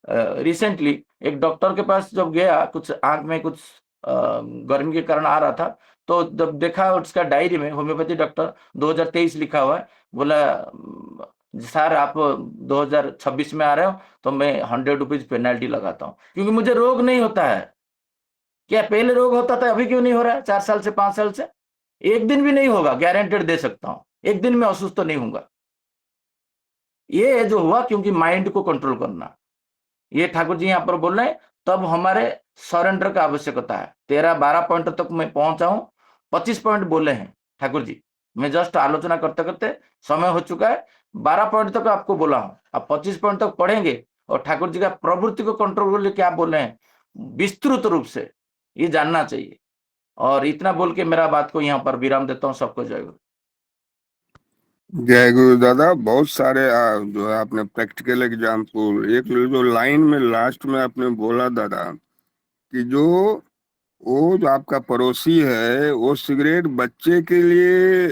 रिसेंटली एक डॉक्टर के पास जब गया, कुछ आंख में कुछ गर्मी के कारण आ रहा था, तो जब देखा उसका डायरी में होम्योपैथी डॉक्टर 2023 लिखा हुआ है, बोला सर आप 2026 में आ रहे हो तो मैं 100 रुपीज पेनल्टी लगाता हूँ, क्योंकि मुझे रोग नहीं होता है। क्या पहले रोग होता था, अभी क्यों नहीं हो रहा है? 4 साल से 5 साल से एक दिन भी नहीं होगा, गारंटेड दे सकता हूँ, एक दिन में असुस्थ तो नहीं होगा। ये जो हुआ क्योंकि माइंड को कंट्रोल करना, ये ठाकुर जी यहाँ पर बोल रहे हैं। तब हमारे सरेंडर का आवश्यकता है। 13-12 पॉइंट तक मैं पहुंचा हूं, 25 पॉइंट बोले हैं ठाकुर जी, मैं जस्ट आलोचना करते करते समय हो चुका है। 12 पॉइंट तक आपको बोला हूं, आप 25 पॉइंट तक पढ़ेंगे और ठाकुर जी का प्रवृत्ति को कंट्रोल करने क्या बोल रहे हैं विस्तृत रूप से ये जानना चाहिए। और इतना बोल के मेरा बात को यहाँ पर विराम देता हूँ। सबको जय गुरु। जय गुरु दादा। बहुत सारे जो है आपने प्रैक्टिकल एग्जाम्पल, एक जो लाइन में लास्ट में आपने बोला दादा कि जो आपका पड़ोसी है वो सिगरेट बच्चे के लिए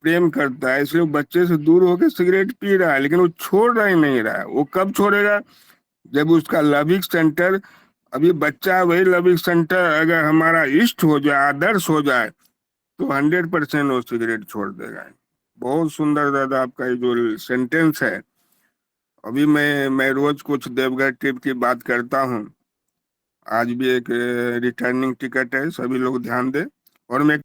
प्रेम करता है, इसलिए बच्चे से दूर होकर सिगरेट पी रहा है, लेकिन वो छोड़ रहा ही नहीं रहा है। वो कब छोड़ेगा? जब उसका लविंग सेंटर, अभी बच्चा वही लविंग सेंटर अगर हमारा इष्ट हो जाए, आदर्श हो जाए, तो 100% वो सिगरेट छोड़ देगा। बहुत सुंदर दादा आपका ये जो सेंटेंस है। अभी मैं रोज कुछ देवघर ट्रिप की बात करता हूँ, आज भी एक रिटर्निंग टिकट है, सभी लोग ध्यान दें। और मैं